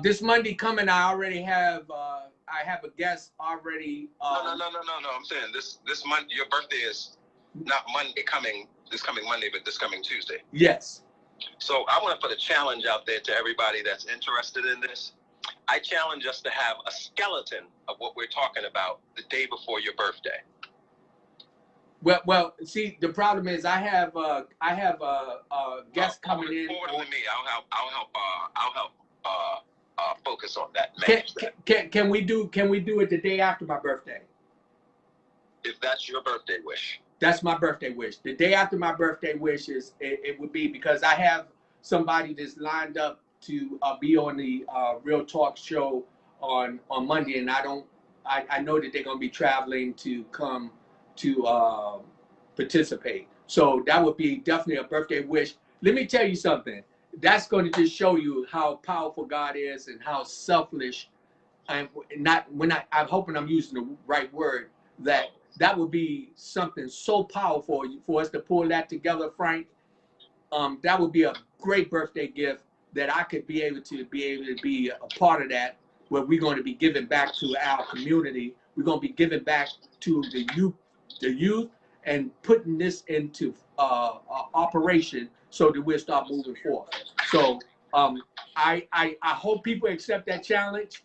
This Monday coming. I already have. I have a guest already. No. I'm saying this Monday. Your birthday is not Monday coming. This coming Monday, but this coming Tuesday. Yes. So I want to put a challenge out there to everybody that's interested in this. I challenge us to have a skeleton of what we're talking about the day before your birthday. Well. See, the problem is I have a guest coming in. Forward to me. I'll help focus on that. Can we do it the day after my birthday? If that's your birthday wish. That's my birthday wish. The day after my birthday wish is it would be, because I have somebody that's lined up to be on the Real Talk show on Monday, and I know that they're gonna be traveling to come to participate. So that would be definitely a birthday wish. Let me tell you something. That's going to just show you how powerful God is and how selfish. I'm not when I'm hoping I'm using the right word. That would be something so powerful for us to pull that together, Frank. That would be a great birthday gift that I could be able to be a part of that, where we're going to be giving back to our community. We're going to be giving back to the youth, and putting this into operation so that we'll start moving forward. So I hope people accept that challenge.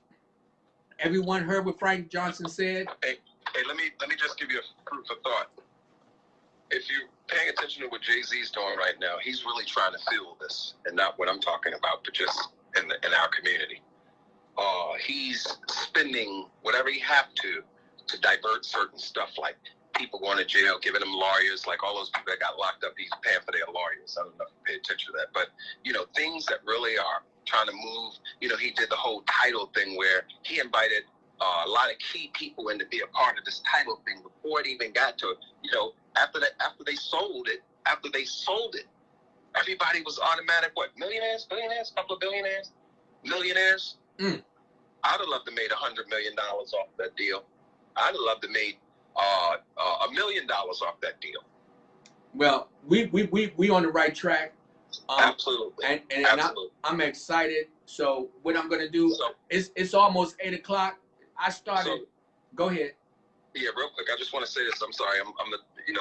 Everyone heard what Frank Johnson said. Hey, let me just give you a proof of thought. If you're paying attention to what Jay-Z's doing right now, he's really trying to feel this, and not what I'm talking about, but just in our community. He's spending whatever he have to divert certain stuff, like people going to jail, giving them lawyers, like all those people that got locked up, he's paying for their lawyers. I don't know if you pay attention to that, but things that really are trying to move. He did the whole title thing where he invited a lot of key people in to be a part of this title thing before it even got to after they sold it, everybody was automatic millionaires, billionaires, couple of billionaires, millionaires. I'd have loved to made $100 million off that deal. I'd have loved to made $1 million off that deal. Well, we on the right track. Absolutely. And Absolutely. I'm excited. So what I'm gonna do, it's almost 8 o'clock. I started. Go ahead. Yeah, real quick. I just want to say this. I'm sorry. I'm the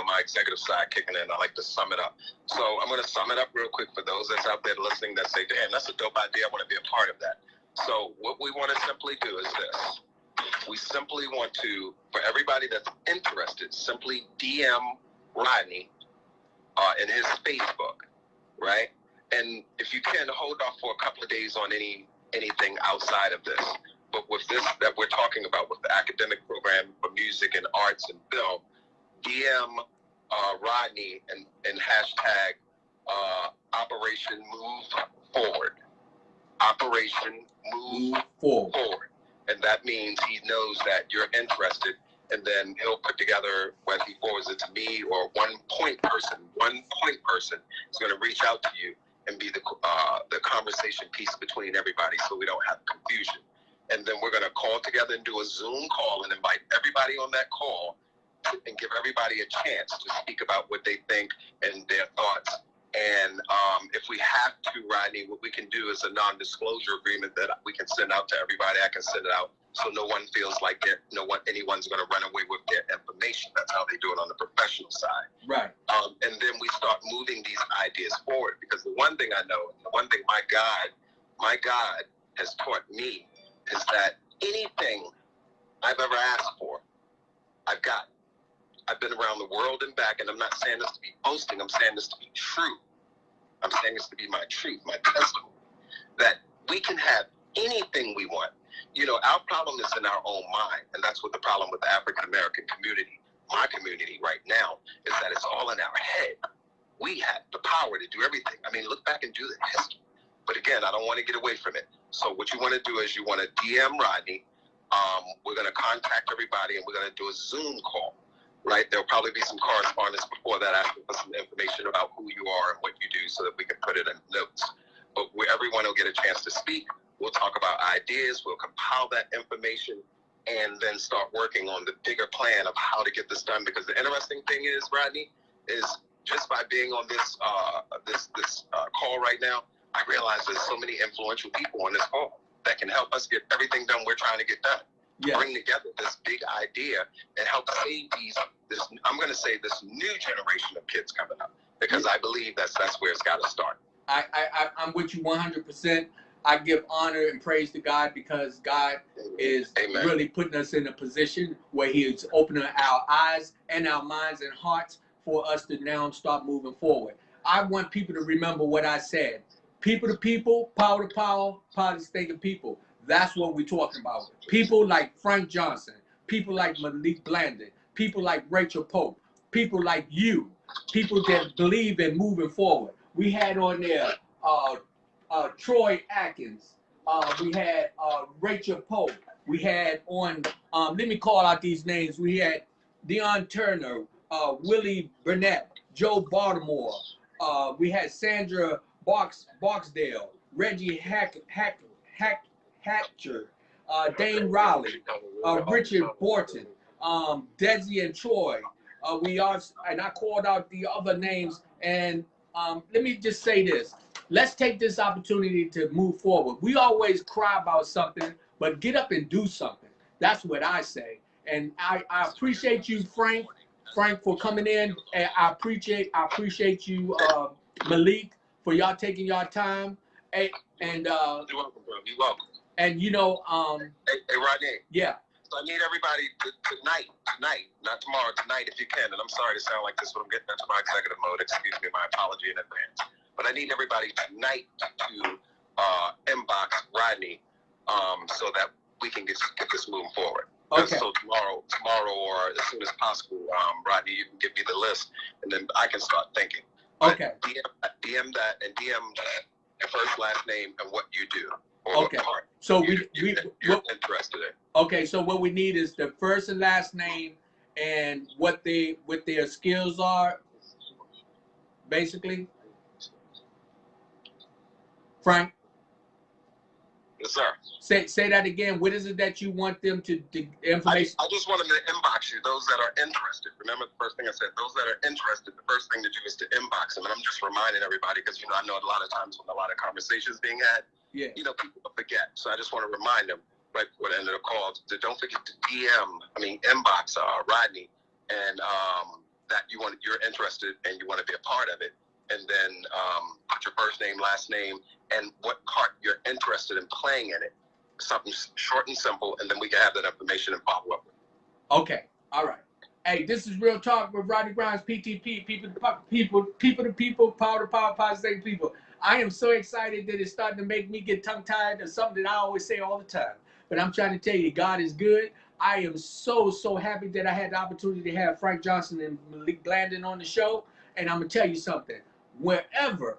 my executive side kicking in. I like to sum it up. So I'm going to sum it up real quick for those that's out there listening that say, "Damn, that's a dope idea. I want to be a part of that." So what we want to simply do is this. We simply want to, for everybody that's interested, simply DM Rodney in his Facebook, right? And if you can, hold off for a couple of days on anything outside of this. But with this that we're talking about, with the academic program for music and arts and film, DM Rodney and hashtag Operation Move Forward. Operation Move Forward. And that means he knows that you're interested, and then he'll put together, whether he forwards it to me or one point person is going to reach out to you and be the conversation piece between everybody, so we don't have confusion. And then we're going to call together and do a Zoom call and invite everybody on that call and give everybody a chance to speak about what they think and their thoughts. And if we have to, Rodney, what we can do is a non-disclosure agreement that we can send out to everybody. I can send it out so no one feels like anyone's going to run away with their information. That's how they do it on the professional side. Right. And then we start moving these ideas forward, because the one thing I know, the one thing my God has taught me is that anything I've ever asked for, I've got. I've been around the world and back, and I'm not saying this to be boasting. I'm saying this to be true. I'm saying this to be my truth, my testimony, that we can have anything we want. Our problem is in our own mind, and that's what the problem with the African-American community, my community right now, is that it's all in our head. We have the power to do everything. I mean, look back and do the history. But again, I don't want to get away from it. So what you want to do is you want to DM Rodney. We're going to contact everybody, and we're going to do a Zoom call. Right, there'll probably be some correspondence before that, asking for some information about who you are and what you do, so that we can put it in notes. But where everyone will get a chance to speak, we'll talk about ideas, we'll compile that information, and then start working on the bigger plan of how to get this done. Because the interesting thing is, Rodney, is just by being on this call right now, I realize there's so many influential people on this call that can help us get everything done we're trying to get done. Yes. Bring together this big idea and help save this new generation of kids coming up, because I believe that's where it's got to start. I'm with you 100%. I give honor and praise to God, because God is Amen. Really putting us in a position where He is opening our eyes and our minds and hearts for us to now start moving forward. I want people to remember what I said. People to people, power to power, power to stinking people. That's what we're talking about. People like Frank Johnson, people like Malik Blandon, people like Rachel Pope, people like you, people that believe in moving forward. We had on there Troy Atkins. We had Rachel Pope. We had on, let me call out these names. We had Deion Turner, Willie Burnett, Joe Baltimore. We had Sandra Boxdale, Reggie Hatcher, Dane Raleigh, Richard Borton, Desi and Troy. And I called out the other names. And let me just say this. Let's take this opportunity to move forward. We always cry about something, but get up and do something. That's what I say. And I appreciate you, Frank, for coming in. And I appreciate you, Malik, for y'all taking y'all time. And you're welcome, bro. You're welcome. And you know, hey, Rodney. Yeah. So I need everybody tonight, not tomorrow, tonight if you can. And I'm sorry to sound like this, but I'm getting into my executive mode. Excuse me, my apology in advance. But I need everybody tonight to inbox Rodney so that we can get this moving forward. Okay. So tomorrow, or as soon as possible, Rodney, you can give me the list, and then I can start thinking. Okay. DM that and DM your first, last name, and what you do. Okay. So you're interested in. Okay. So what we need is the first and last name and what their skills are, basically. Frank. Yes, sir. Say that again. What is it that you want them to information? I just want them to inbox you, those that are interested. Remember the first thing I said, those that are interested, the first thing to do is to inbox them. And I'm just reminding everybody because, I know a lot of times when a lot of conversations being had, people forget. So I just want to remind them right before the end of the call to don't forget to inbox Rodney and that you're interested and you want to be a part of it. And then put your first name, last name, and what part you're interested in playing in it. Something short and simple, and then we can have that information and follow up. Okay, all right. Hey, this is Real Talk with Rodney Grimes, PTP, people to people, power to power, positive people. I am so excited that it's starting to make me get tongue-tied of something that I always say all the time. But I'm trying to tell you, God is good. I am so happy that I had the opportunity to have Frank Johnson and Malik Blandon on the show. And I'm going to tell you something. Wherever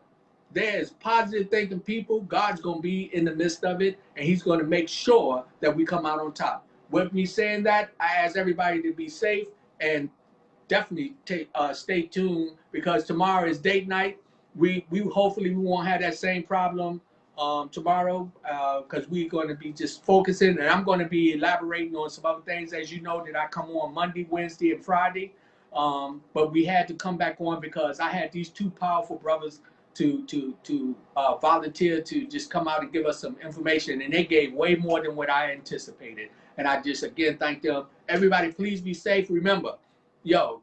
there's positive thinking people, God's going to be in the midst of it, and he's going to make sure that we come out on top. With me saying that, I ask everybody to be safe and definitely stay tuned because tomorrow is date night. We hopefully we won't have that same problem tomorrow because we're going to be just focusing, and I'm going to be elaborating on some other things. As you know, that I come on Monday, Wednesday, and Friday. But we had to come back on because I had these two powerful brothers to volunteer to just come out and give us some information, and they gave way more than what I anticipated. And I just again thank them. Everybody, please be safe. Remember,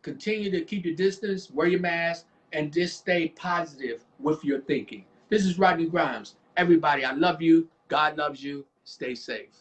continue to keep your distance, wear your mask, and just stay positive with your thinking. This is Rodney Grimes. Everybody, I love you. God loves you. Stay safe.